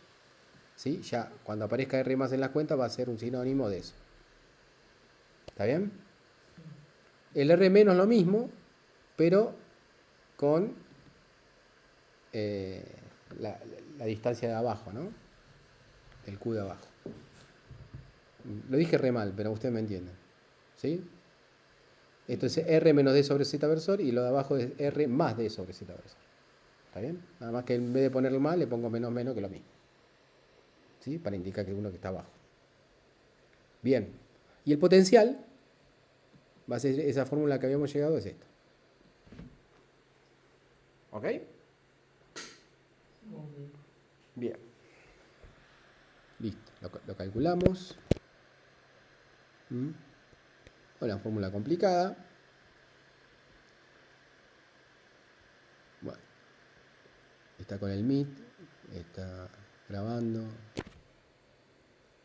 ¿sí? Ya cuando aparezca R más en las cuentas va a ser un sinónimo de eso. ¿Está bien? El R menos lo mismo, pero con la distancia de abajo, ¿no? El Q de abajo. Lo dije re mal, pero ustedes me entienden. ¿Sí? Esto es R menos D sobre Z versor y lo de abajo es R más D sobre Z versor. ¿Está bien? Nada más que en vez de ponerlo mal le pongo menos menos que lo mismo. ¿Sí? Para indicar que uno que está abajo. Bien. Y el potencial, va a ser esa fórmula que habíamos llegado, es esta. ¿Ok? Bien. Listo. Lo calculamos. Una fórmula complicada. Bueno. Está con el Meet. Está grabando.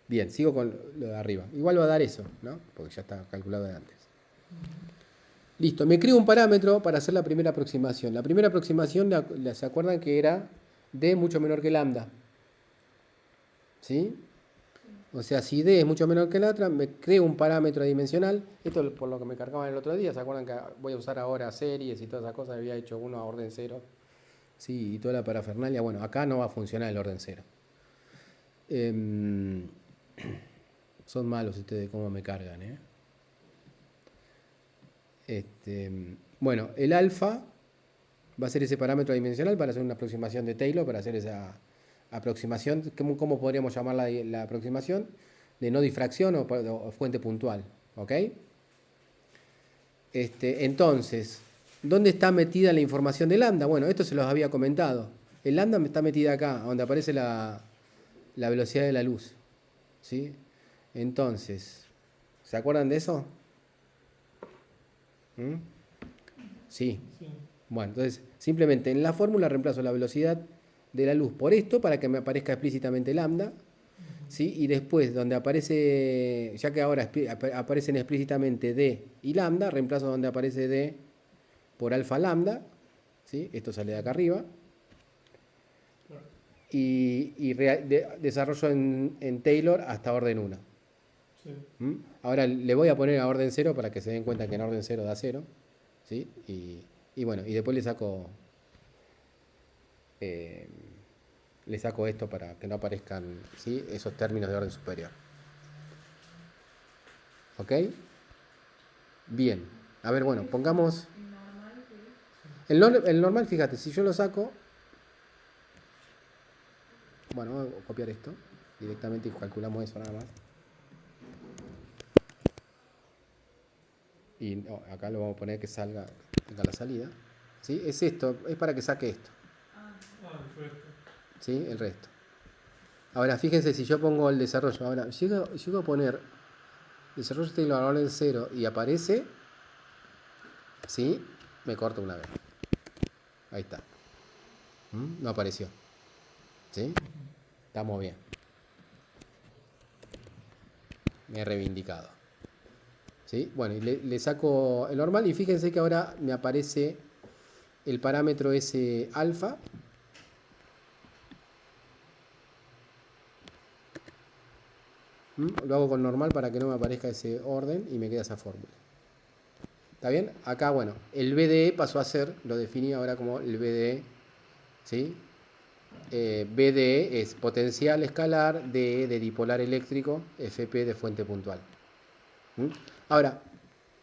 Bien, sigo con lo de arriba. Igual va a dar eso, ¿no? Porque ya está calculado de antes. Listo, me creo un parámetro para hacer la primera aproximación. La primera aproximación, ¿se acuerdan que era D mucho menor que lambda? ¿Sí? O sea, si D es mucho menor que la otra, me creo un parámetro adimensional. Esto es por lo que me cargaban el otro día. ¿Se acuerdan que voy a usar ahora series y todas esas cosas? Había hecho uno a orden 0. Sí, y toda la parafernalia. Bueno, acá no va a funcionar el orden 0. Son malos ustedes cómo me cargan, ¿eh? Bueno, el alfa va a ser ese parámetro adimensional para hacer una aproximación de Taylor, para hacer esa aproximación. ¿Cómo podríamos llamar la aproximación? De no difracción o fuente puntual. ¿Ok? Entonces, ¿dónde está metida la información de lambda? Bueno, esto se los había comentado. El lambda está metida acá, donde aparece la velocidad de la luz. ¿Sí? Entonces, ¿se acuerdan de eso? Sí. Bueno, entonces simplemente en la fórmula reemplazo la velocidad de la luz por esto para que me aparezca explícitamente lambda. ¿Sí? Y después, donde aparece, ya que ahora aparecen explícitamente D y lambda, reemplazo donde aparece D por alfa lambda. ¿Sí? Esto sale de acá arriba. Y desarrollo en Taylor hasta orden 1. Sí. Ahora le voy a poner a orden 0 para que se den cuenta que en orden 0 da 0. ¿Sí? Y Y bueno, y después eh, le saco esto para que no aparezcan, ¿sí?, esos términos de orden superior. ¿Ok? Bien. A ver, bueno, pongamos... ¿El normal qué es? El normal, fíjate, si yo lo saco... Bueno, voy a copiar esto directamente y calculamos eso nada más. Y no, acá lo vamos a poner que tenga la salida. ¿Sí? Es esto, es para que saque esto. Ah, el resto. ¿Sí? El resto. Ahora, fíjense, si yo pongo el desarrollo, ahora llego a poner desarrollo de valor en 0 y aparece, ¿sí? Me corto una vez. Ahí está. No apareció. ¿Sí? Estamos bien. Me he reivindicado. ¿Sí? Bueno, y le saco el normal y fíjense que ahora me aparece el parámetro ese alfa. Lo hago con normal para que no me aparezca ese orden y me queda esa fórmula. ¿Está bien? Acá, bueno, el BDE pasó a ser, lo definí ahora como el BDE, ¿sí? BDE es potencial escalar, DE de dipolar eléctrico, FP de fuente puntual. Ahora,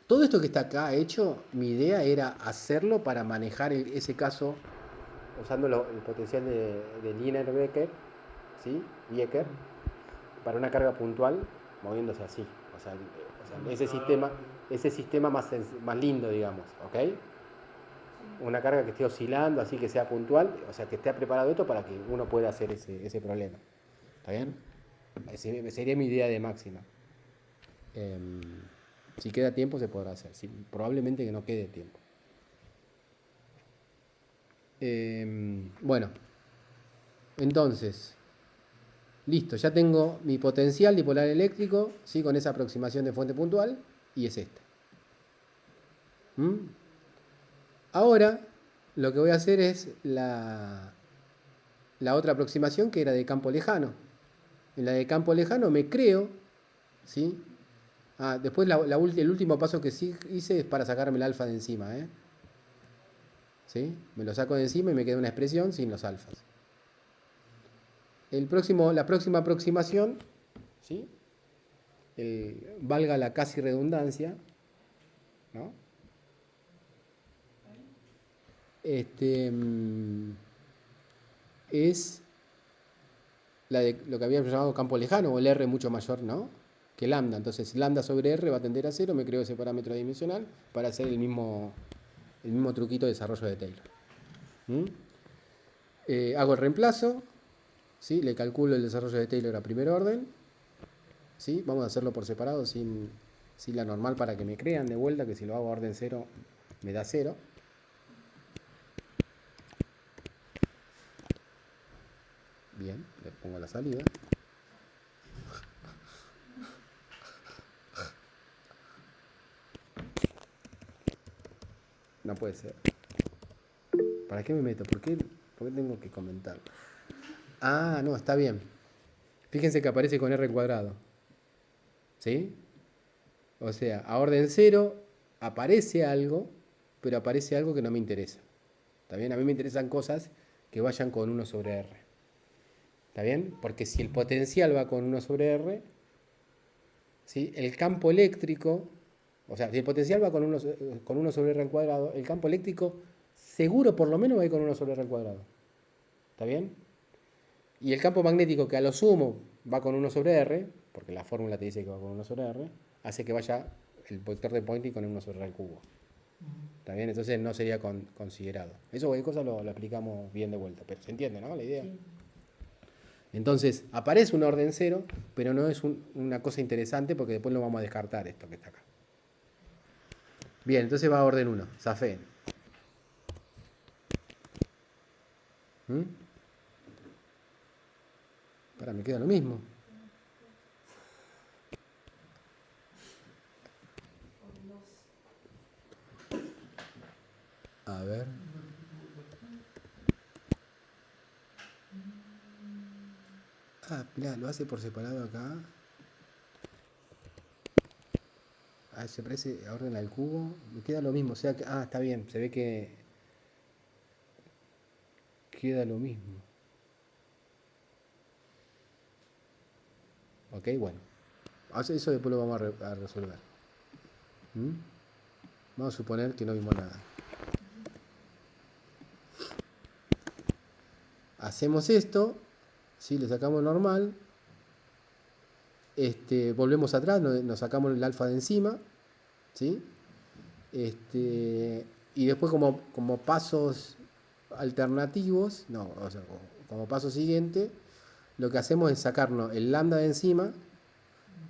todo esto que está acá hecho, mi idea era hacerlo para manejar ese caso usando el potencial de Liener-Becker, ¿sí? Becker, para una carga puntual moviéndose así. O sea, ese sistema más lindo, digamos, ¿ok? Una carga que esté oscilando, así que sea puntual, o sea, que esté preparado esto para que uno pueda hacer ese problema. ¿Está bien? Sería mi idea de máxima. Si queda tiempo se podrá hacer. Probablemente que no quede tiempo. Bueno, entonces, listo, ya tengo mi potencial dipolar eléctrico, ¿sí?, con esa aproximación de fuente puntual, y es esta. Ahora, lo que voy a hacer es la otra aproximación, que era de campo lejano. En la de campo lejano me creo, ¿sí? Después el último paso que sí hice es para sacarme el alfa de encima, ¿sí? Me lo saco de encima y me queda una expresión sin los alfas. La próxima aproximación, ¿sí?, valga la casi redundancia, ¿no? Es la de lo que habíamos llamado campo lejano, o el R mucho mayor, ¿no?, que lambda. Entonces lambda sobre R va a tender a 0, me creo ese parámetro dimensional para hacer el mismo truquito de desarrollo de Taylor. Hago el reemplazo, ¿sí?, le calculo el desarrollo de Taylor a primer orden, ¿sí? Vamos a hacerlo por separado sin la normal para que me crean de vuelta que si lo hago a orden 0 me da 0. Bien, le pongo la salida. No puede ser. ¿Para qué me meto? ¿Por qué tengo que comentar? No, está bien. Fíjense que aparece con R cuadrado. ¿Sí? O sea, a orden 0 aparece algo, pero aparece algo que no me interesa. ¿Está bien? A mí me interesan cosas que vayan con 1 sobre R. ¿Está bien? Porque si el potencial va con 1 sobre R, ¿sí?, el campo eléctrico, o sea, si el potencial va con 1 sobre R al cuadrado, el campo eléctrico seguro por lo menos va a ir con 1 sobre R al cuadrado. ¿Está bien? Y el campo magnético, que a lo sumo va con 1 sobre R, porque la fórmula te dice que va con 1 sobre R, hace que vaya el vector de Poynting con 1 sobre R al cubo. ¿Está bien? Entonces no sería considerado. Eso cualquier cosa lo explicamos bien de vuelta, pero se entiende, ¿no?, la idea. Sí. Entonces aparece un orden 0, pero no es una cosa interesante porque después lo vamos a descartar esto que está acá. Bien, entonces va a orden 1, zafé. Para, me queda lo mismo. A ver. Mirá, lo hace por separado acá. se parece a orden al cubo. Me queda lo mismo. O sea que, está bien. Se ve que queda lo mismo. Ok, bueno. Eso después lo vamos a resolver. ¿Mm? Vamos a suponer que no vimos nada. Hacemos esto. ¿Sí? Le sacamos normal. Volvemos atrás. Nos sacamos el alfa de encima. ¿Sí? Y después como pasos alternativos, no, o sea, como paso siguiente, lo que hacemos es sacarnos el lambda de encima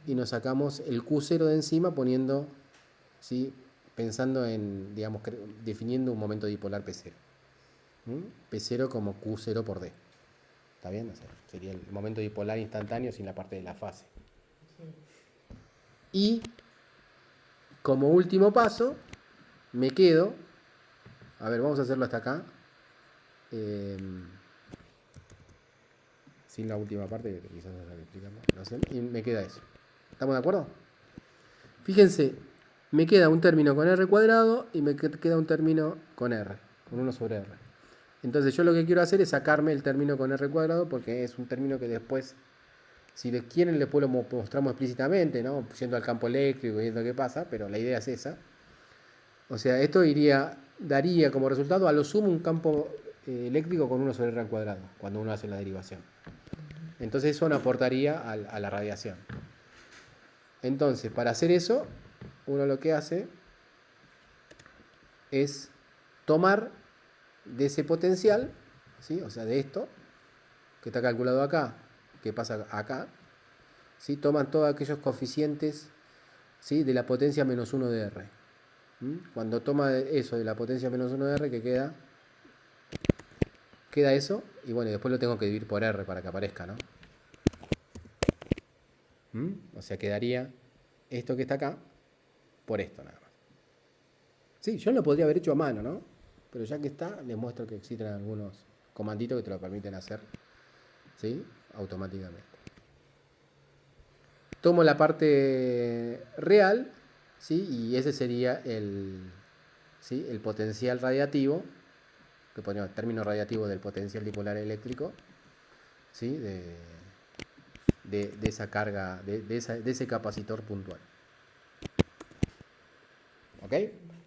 y nos sacamos el Q0 de encima poniendo, ¿sí? Pensando en, digamos, definiendo un momento dipolar P0. P0 como Q0 por D. ¿Está bien? O sea, sería el momento dipolar instantáneo sin la parte de la fase. Y como último paso, me quedo, a ver, vamos a hacerlo hasta acá, sin la última parte, que quizás no la explicamos, no sé, y me queda eso. ¿Estamos de acuerdo? Fíjense, me queda un término con R cuadrado y me queda un término con R, con 1 sobre R. Entonces yo lo que quiero hacer es sacarme el término con R cuadrado porque es un término que después, si les quieren, después lo mostramos explícitamente, ¿no? Yendo al campo eléctrico y viendo qué pasa, pero la idea es esa. O sea, esto daría como resultado a lo sumo un campo eléctrico con 1 sobre R al cuadrado, cuando uno hace la derivación. Entonces eso no aportaría a la radiación. Entonces, para hacer eso, uno lo que hace es tomar de ese potencial, ¿sí? O sea, de esto, que está calculado acá, que pasa acá, ¿sí? Toman todos aquellos coeficientes, ¿sí? De la potencia menos 1 de R. Cuando toma eso de la potencia menos 1 de R, que queda eso, y bueno, después lo tengo que dividir por R para que aparezca, ¿no? O sea, quedaría esto que está acá por esto nada más. Sí, yo lo podría haber hecho a mano, ¿no? Pero ya que está, les muestro que existen algunos comanditos que te lo permiten hacer, ¿sí? Automáticamente. Tomo la parte real, ¿sí? Y ese sería ¿sí? El potencial radiativo, que ponemos término radiativo del potencial dipolar eléctrico, ¿sí? De esa carga, de ese capacitor puntual. ¿Ok?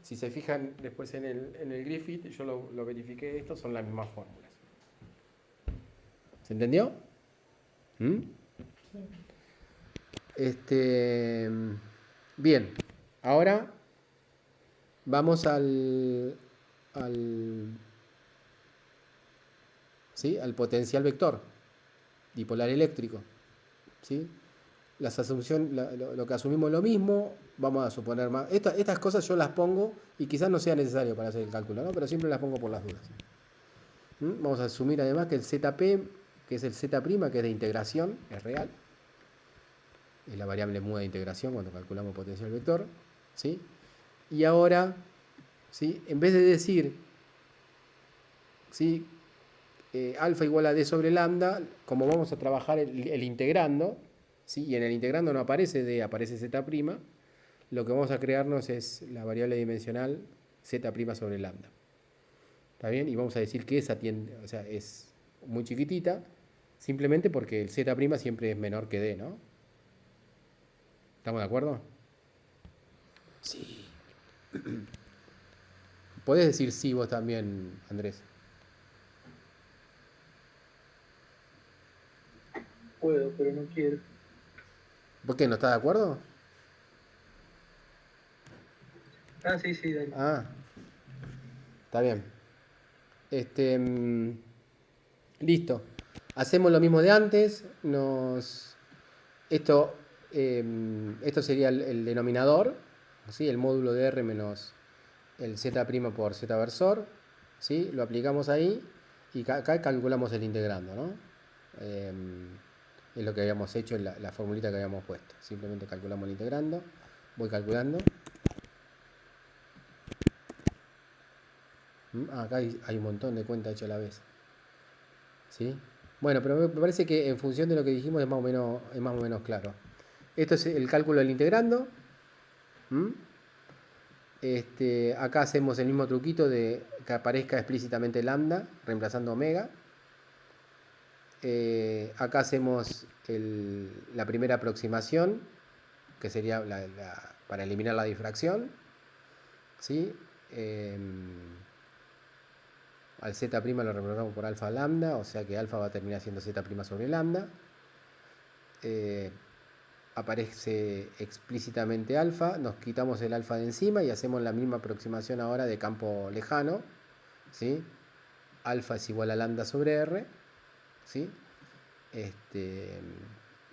Si se fijan después en el Griffith, yo lo verifiqué, estos son las mismas fórmulas. ¿Se entendió? Bien, ahora vamos ¿sí? Al potencial vector dipolar eléctrico. ¿Sí? Las asunciones, lo que asumimos es lo mismo, vamos a suponer más. Estas cosas yo las pongo y quizás no sea necesario para hacer el cálculo, ¿no? Pero siempre las pongo por las dudas. Vamos a asumir además que el ZP, que es el Z', que es de integración, es real. Es la variable muda de integración cuando calculamos potencial vector. ¿Sí? Y ahora, ¿sí? En vez de decir, ¿sí? Alfa igual a D sobre lambda, como vamos a trabajar el integrando, ¿sí? Y en el integrando no aparece D, aparece Z', lo que vamos a crearnos es la variable dimensional Z' sobre lambda. ¿Está bien? Y vamos a decir que esa o sea, es muy chiquitita, simplemente porque el Z' siempre es menor que D, ¿no? ¿Estamos de acuerdo? Sí. Podés decir sí vos también, Andrés. Puedo, pero no quiero. ¿Por qué? ¿No estás de acuerdo? Sí, dale. Está bien. Listo. Hacemos lo mismo de antes. Esto sería el denominador, ¿sí? El módulo de R menos el Z' por Z versor. ¿Sí? Lo aplicamos ahí y acá calculamos el integrando, ¿no? Es lo que habíamos hecho en la formulita que habíamos puesto. Simplemente calculamos el integrando. Voy calculando. Acá hay un montón de cuentas hechas a la vez. ¿Sí? Bueno, pero me parece que en función de lo que dijimos es más o menos claro. Esto es el cálculo del integrando. ¿Mm? Acá hacemos el mismo truquito de que aparezca explícitamente lambda, reemplazando omega. Acá hacemos la primera aproximación, que sería para eliminar la difracción. ¿Sí? Al z' lo reemplazamos por alfa lambda, o sea que alfa va a terminar siendo z' sobre lambda. Aparece explícitamente alfa, nos quitamos el alfa de encima y hacemos la misma aproximación ahora de campo lejano, ¿sí? Alfa es igual a lambda sobre r, ¿sí?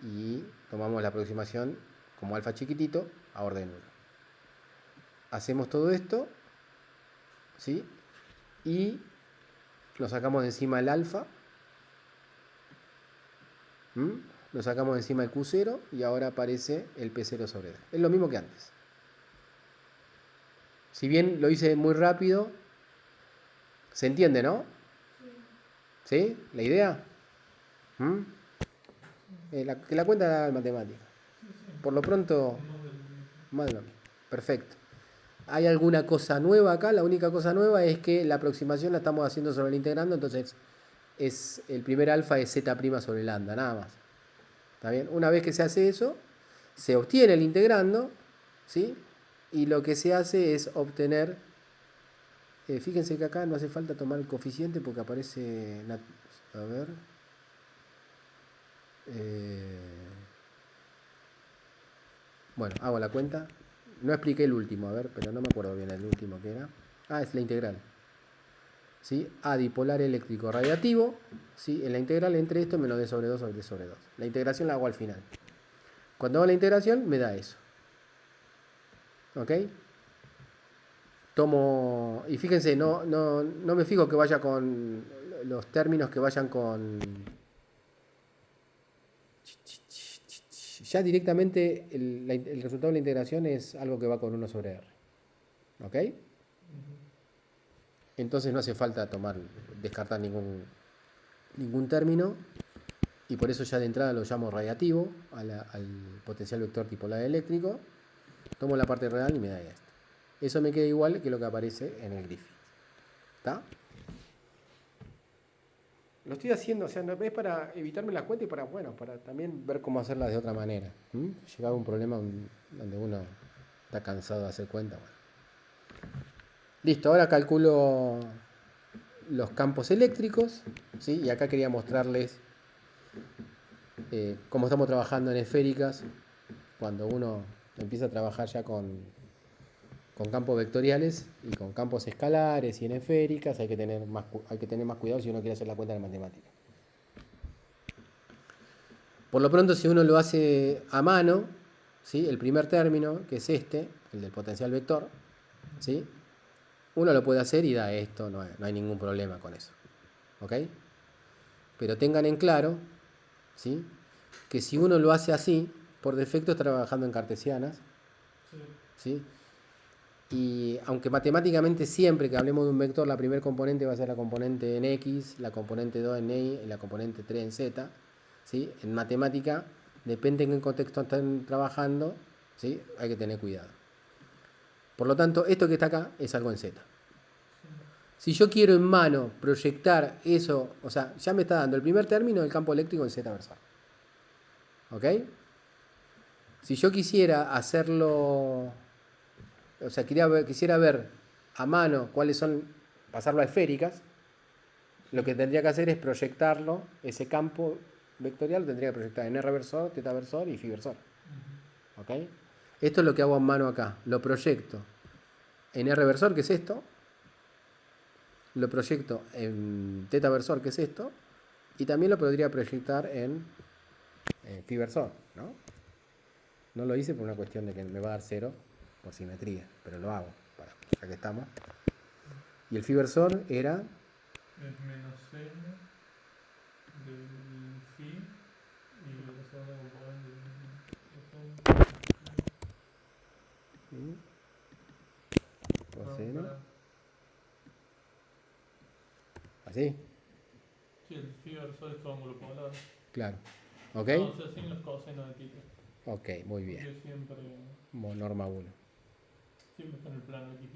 Y tomamos la aproximación como alfa chiquitito a orden 1. Hacemos todo esto, ¿sí? Y nos sacamos de encima el alfa, nos sacamos de encima el Q0 y ahora aparece el P0 sobre D. Es lo mismo que antes. Si bien lo hice muy rápido, se entiende, ¿no? ¿Sí? ¿La idea? Que la cuenta la haga en matemática. Por lo pronto, más de lo mismo. Perfecto. ¿Hay alguna cosa nueva acá? La única cosa nueva es que la aproximación la estamos haciendo sobre el integrando, entonces el primer alfa es z' sobre lambda, nada más. ¿Está bien? Una vez que se hace eso, se obtiene el integrando, ¿sí? Y lo que se hace es obtener, fíjense que acá no hace falta tomar el coeficiente porque aparece, a ver, bueno, hago la cuenta. No expliqué el último, a ver, pero no me acuerdo bien el último que era. Es la integral. ¿Sí? A dipolar eléctrico radiativo, ¿sí? En la integral entre esto menos d sobre 2 sobre d sobre 2. La integración la hago al final. Cuando hago la integración me da eso. ¿Ok? Tomo, y fíjense, no me fijo que vaya con los términos que vayan con... Ya directamente el resultado de la integración es algo que va con 1 sobre r. ¿Ok? Entonces no hace falta descartar ningún término, y por eso ya de entrada lo llamo radiativo al potencial vector dipolar eléctrico. Tomo la parte real y me da esto. Eso me queda igual que lo que aparece en el Griffith. ¿Está? Lo estoy haciendo, o sea, no es para evitarme la cuenta y para también ver cómo hacerlas de otra manera. Llegaba un problema donde uno está cansado de hacer cuenta. Bueno. Listo, ahora calculo los campos eléctricos, ¿sí? Y acá quería mostrarles cómo estamos trabajando en esféricas. Cuando uno empieza a trabajar ya con campos vectoriales y con campos escalares y en esféricas, hay que tener más cuidado si uno quiere hacer la cuenta de matemática. Por lo pronto, si uno lo hace a mano, ¿sí? El primer término, que es el del potencial vector, ¿sí? Uno lo puede hacer y da esto, no hay ningún problema con eso. ¿Ok? Pero tengan en claro, ¿sí? Que si uno lo hace así, por defecto está trabajando en cartesianas, ¿sí? Y aunque matemáticamente siempre que hablemos de un vector, la primer componente va a ser la componente en X, la componente 2 en Y y la componente 3 en Z, ¿sí? En matemática, depende en qué contexto están trabajando, ¿sí? Hay que tener cuidado. Por lo tanto, esto que está acá es algo en Z. Si yo quiero en mano proyectar eso, o sea, ya me está dando el primer término del campo eléctrico en Z versor. ¿Ok? Si yo quisiera hacerlo, o sea, quisiera ver a mano pasarlo a esféricas, lo que tendría que hacer es proyectarlo, ese campo vectorial lo tendría que proyectar en R versor, θ versor y φ versor. ¿Ok? Esto es lo que hago en mano acá. Lo proyecto en R versor, que es esto. Lo proyecto en θ versor, que es esto. Y también lo podría proyectar en φ versor, ¿no? No lo hice por una cuestión de que me va a dar 0 por simetría, pero lo hago, ya que estamos. Y el φ versor era... Es menos n del phi y la segunda componente coseno. ¿Así? Sí, el phi versor es ángulo polar. Claro. ¿Ok? No, o sea, sin los cosenos de θ. Ok, muy bien. Yo siempre... Norma 1. Siempre está en el plano X.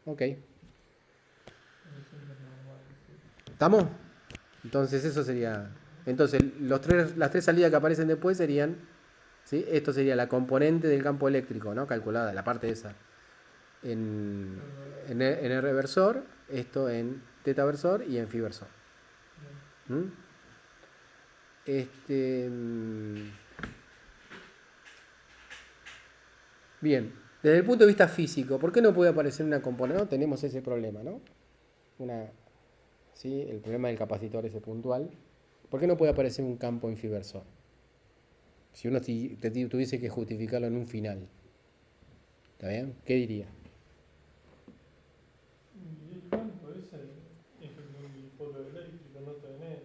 Ok. Siempre es normal. Sí. ¿Estamos? Entonces eso sería... Entonces las tres salidas que aparecen después serían... ¿sí? Esto sería la componente del campo eléctrico, ¿no? Calculada, la parte esa. En el reversor, esto en tetaversor y en fiversor. Bien. ¿Mm? Bien, desde el punto de vista físico, ¿por qué no puede aparecer una componente? No, tenemos ese problema, ¿no? ¿Sí? El problema del capacitor ese puntual. ¿Por qué no puede aparecer un campo en fiversor? Si uno tuviese que justificarlo en un final, ¿está bien? ¿Qué diría? Y el campo ese es un dipolo eléctrico, no tenés.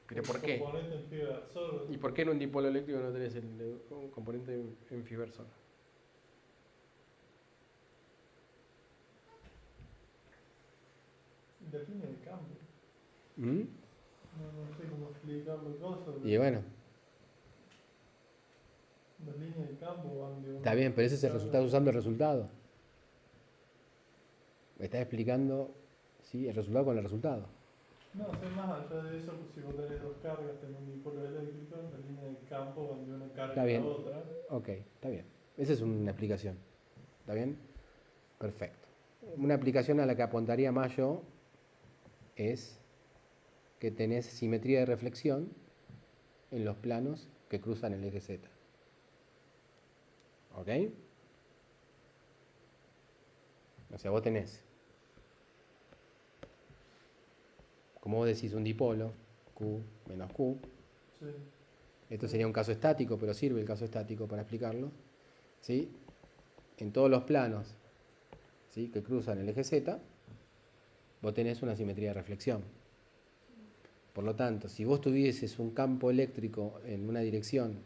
¿Pero un por qué? componente en fiversor. ¿Y por qué en un dipolo eléctrico no tenés un componente en fiversor? Depende del campo. ¿Mm? No sé cómo explicarlo cosas. Y bueno, Las líneas del campo van de una. está bien, pero ese es el resultado, usando el resultado. Me estás explicando, ¿sí? El resultado con el resultado. No, sé más allá de eso, pues si vos tenés dos cargas en un dipolo eléctrico, las líneas del campo van de una carga Está a bien. la otra. Ok, está bien. Esa es una explicación. ¿Está bien? Perfecto. Una aplicación a la que apuntaría más yo es que tenés simetría de reflexión en los planos que cruzan el eje Z. ¿Ok? O sea, vos tenés, como vos decís, un dipolo, Q menos Q. Sí. Esto sería un caso estático, pero sirve el caso estático para explicarlo. ¿Sí? En todos los planos, ¿sí?, que cruzan el eje Z, vos tenés una simetría de reflexión. Por lo tanto, si vos tuvieses un campo eléctrico en una dirección,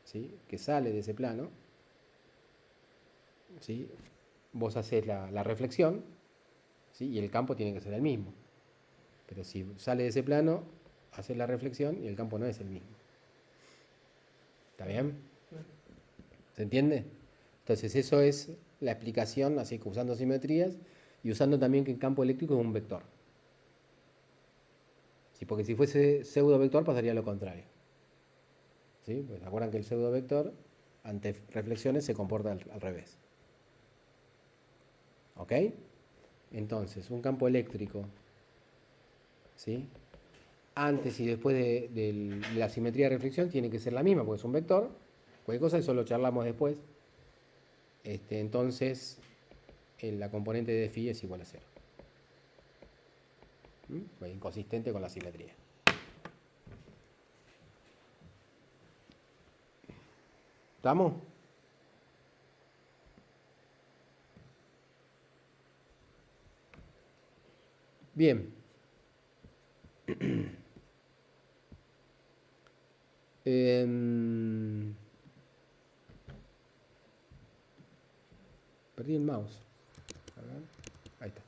¿sí?, que sale de ese plano, ¿sí?, vos hacés la reflexión, ¿sí?, y el campo tiene que ser el mismo. Pero si sale de ese plano, haces la reflexión y el campo no es el mismo. ¿Está bien? Sí. ¿Se entiende? Entonces eso es la explicación, así que usando simetrías y usando también que el campo eléctrico es un vector. ¿Sí? Porque si fuese pseudo vector pasaría lo contrario. ¿Sí? Pues acuerdan que el pseudo vector ante reflexiones se comporta al revés. ¿Ok? Entonces, un campo eléctrico, ¿sí?, antes y después de la simetría de reflexión tiene que ser la misma, porque es un vector. Cualquier cosa, eso lo charlamos después. Entonces, la componente de phi es igual a 0. Fue inconsistente con la simetría. ¿Estamos? Bien. Perdí el mouse. A ver. Ahí está.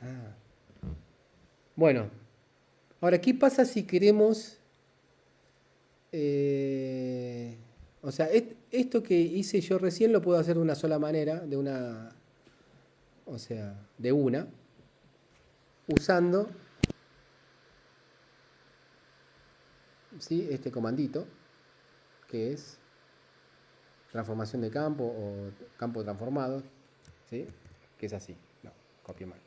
Ah. Bueno. Ahora, ¿qué pasa si queremos... o sea, esto que hice yo recién lo puedo hacer de una sola manera, o sea, de una, usando, ¿sí?, este comandito, que es transformación de campo o campo transformado, ¿sí?, que es así. No, copié mal.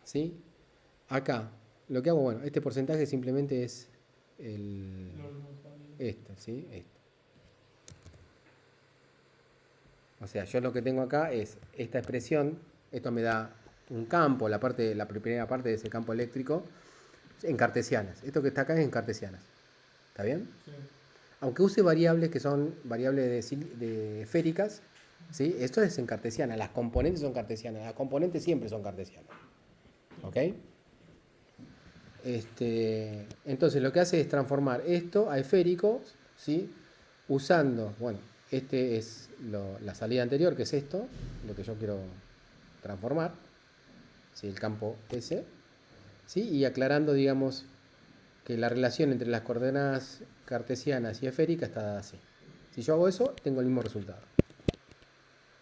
¿Sí? Acá, lo que hago, bueno, este porcentaje simplemente es esto, ¿sí? Esto. O sea, yo lo que tengo acá es esta expresión, esto me da un campo, la primera parte de ese campo eléctrico, en cartesianas. Esto que está acá es en cartesianas. ¿Está bien? Sí. Aunque use variables que son variables de esféricas, ¿sí?, esto es en cartesiana, las componentes son cartesianas, las componentes siempre son cartesianas. ¿Ok? Entonces lo que hace es transformar esto a esférico, ¿sí?, usando, bueno, este es la salida anterior, que es esto, lo que yo quiero transformar, ¿sí?, el campo S, ¿sí? Y aclarando, digamos, que la relación entre las coordenadas cartesianas y esféricas está dada así. Si yo hago eso, tengo el mismo resultado.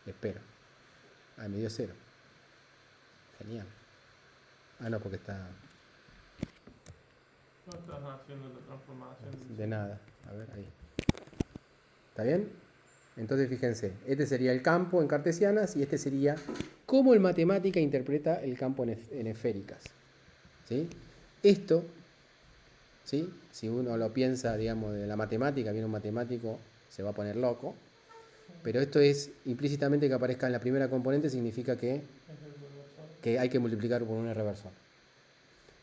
Espero. Ah, me dio 0. Genial. Ah, no, porque está No estás haciendo la transformación. de nada. A ver, ahí. ¿Está bien? Entonces fíjense, este sería el campo en cartesianas y este sería cómo el matemática interpreta el campo en esféricas. ¿Sí? Esto, ¿sí? Si uno lo piensa, digamos, de la matemática, viene un matemático, se va a poner loco. Pero esto es implícitamente que aparezca en la primera componente, significa Es el reversor. que hay que multiplicar por un reversor.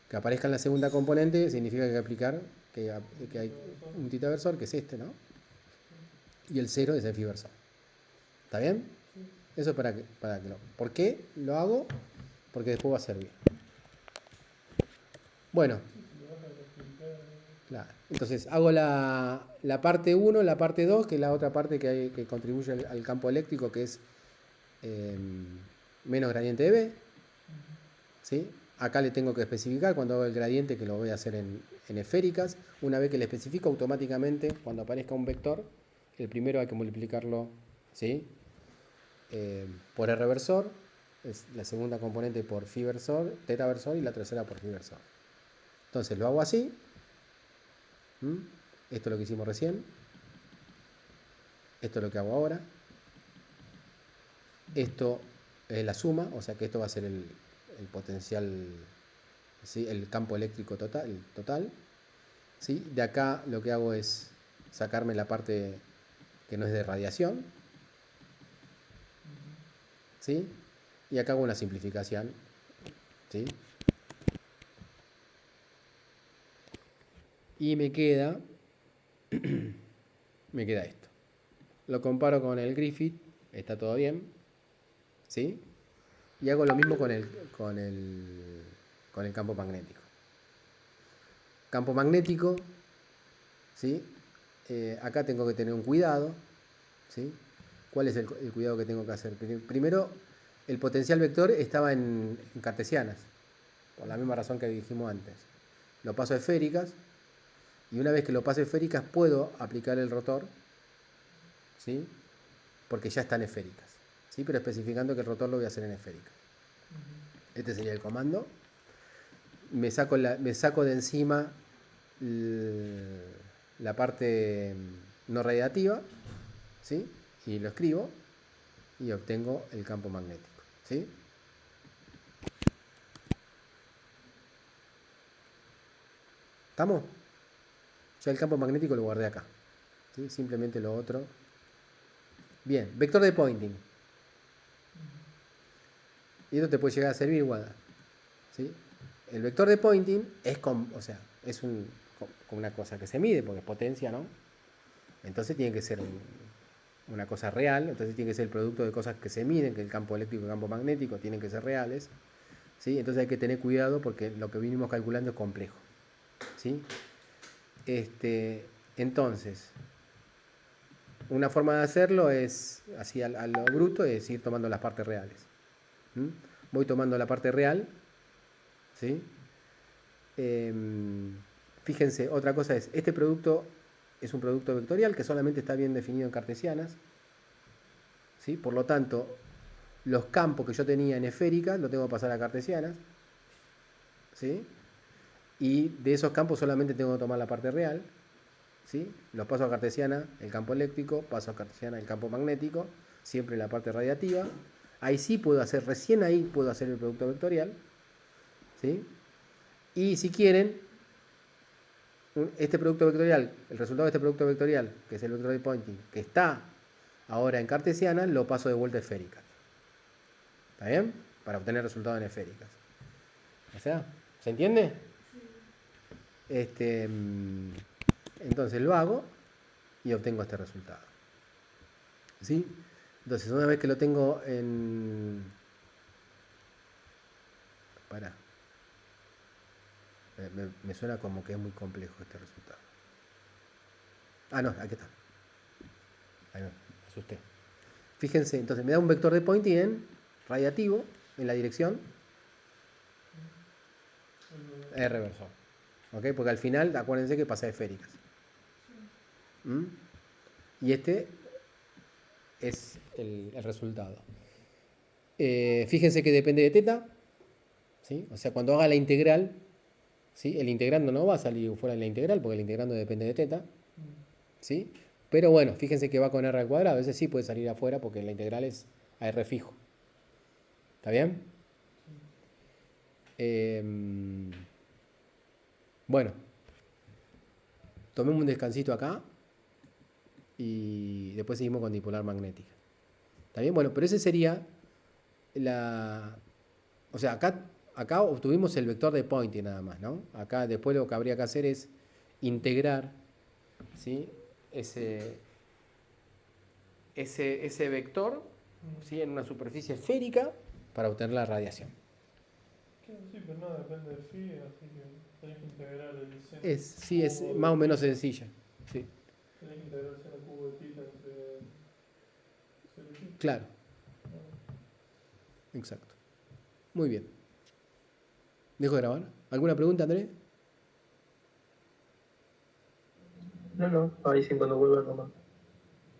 Que aparezca en la segunda componente significa que hay que aplicar que hay un titaversor, que es este, ¿no? Y el 0 es el fiversor. ¿Está bien? Sí. Eso es para que lo... ¿Por qué lo hago? Porque después va a servir. Bueno, Sí, si lo vas a replicar. claro. Entonces hago la parte 1, la parte 2, que es la otra parte que contribuye al campo eléctrico, que es menos gradiente de B. ¿Sí? Acá le tengo que especificar cuando hago el gradiente, que lo voy a hacer en esféricas. Una vez que le especifico, automáticamente, cuando aparezca un vector, el primero hay que multiplicarlo, ¿sí? Por R versor, es la segunda componente por phi versor, teta versor y la tercera por phi versor. Entonces lo hago así. ¿Mm? Esto es lo que hicimos recién. Esto es lo que hago ahora. Esto es la suma, o sea que esto va a ser el potencial, ¿sí? El campo eléctrico total. ¿Sí? De acá lo que hago es sacarme la parte que no es de radiación. ¿Sí? Y acá hago una simplificación. ¿Sí? Y me queda esto. Lo comparo con el Griffith, está todo bien. ¿Sí? Y hago lo mismo con el campo magnético. Campo magnético, ¿sí? Acá tengo que tener un cuidado, ¿sí? ¿Cuál es el cuidado que tengo que hacer? Primero, el potencial vector estaba en cartesianas, por la misma razón que dijimos antes. Lo paso a esféricas, y una vez que lo paso a esféricas puedo aplicar el rotor, ¿sí? Porque ya están esféricas, ¿sí? Pero especificando que el rotor lo voy a hacer en esféricas. Este sería el comando. Me saco de encima la parte no radiativa, ¿sí? Y lo escribo y obtengo el campo magnético, ¿sí? ¿Estamos? Ya el campo magnético lo guardé acá, ¿sí? Simplemente lo otro. Bien, vector de Poynting. Y esto te puede llegar a servir igual, ¿sí? El vector de Poynting es una cosa que se mide, porque es potencia, ¿no? Entonces tiene que ser una cosa real, entonces tiene que ser el producto de cosas que se miden, que el campo eléctrico y el campo magnético tienen que ser reales, ¿sí? Entonces hay que tener cuidado porque lo que vinimos calculando es complejo, ¿sí? Entonces, una forma de hacerlo es, así a lo bruto, es ir tomando las partes reales. Voy tomando la parte real, ¿sí? Fíjense, otra cosa es, este producto es un producto vectorial que solamente está bien definido en cartesianas, ¿sí? Por lo tanto, los campos que yo tenía en esféricas los tengo que pasar a cartesianas, ¿sí? Y de esos campos solamente tengo que tomar la parte real, ¿sí? Los paso a cartesiana el campo eléctrico, paso a cartesiana el campo magnético, siempre la parte radiativa. Ahí sí puedo hacer, recién ahí puedo hacer el producto vectorial, ¿sí? Y si quieren, este producto vectorial, el resultado de este producto vectorial, que es el vector de Poynting, que está ahora en cartesiana, lo paso de vuelta a esférica. ¿Está bien? Para obtener resultados en esféricas. O sea, ¿se entiende? Entonces lo hago y obtengo este resultado. ¿Sí? Entonces, una vez que lo tengo en... Pará. Me suena como que es muy complejo este resultado. Ah, no, aquí está. Ahí me asusté. Fíjense, entonces me da un vector de Poynting en radiativo, en la dirección. Es reversor. ¿Ok? Porque al final, acuérdense que pasa esféricas. ¿Mm? Y este es el resultado. Fíjense que depende de teta. ¿Sí? O sea, cuando haga la integral, ¿sí? El integrando no va a salir fuera de la integral porque el integrando depende de teta. ¿Sí? Pero bueno, fíjense que va con r al cuadrado. A veces sí puede salir afuera porque la integral es a r fijo. ¿Está bien? Bueno, tomemos un descansito acá y después seguimos con dipolar magnética. ¿Está bien? Bueno, pero ese sería la... O sea, acá obtuvimos el vector de Poynting nada más, ¿no? Acá después lo que habría que hacer es integrar, ¿sí? ese vector, ¿sí? En una superficie esférica para obtener la radiación. Sí, pero no depende de phi, así que tenés que integrar el seno Sí, es cubo más de o menos tita. sencilla. Sí, Tenés que integrar el seno cubo de tita entre 0 y pi. claro, Ah, exacto. Muy bien. ¿Dejo de grabar? ¿Alguna pregunta, Andrés? No, no, ahí sí cuando vuelva nomás.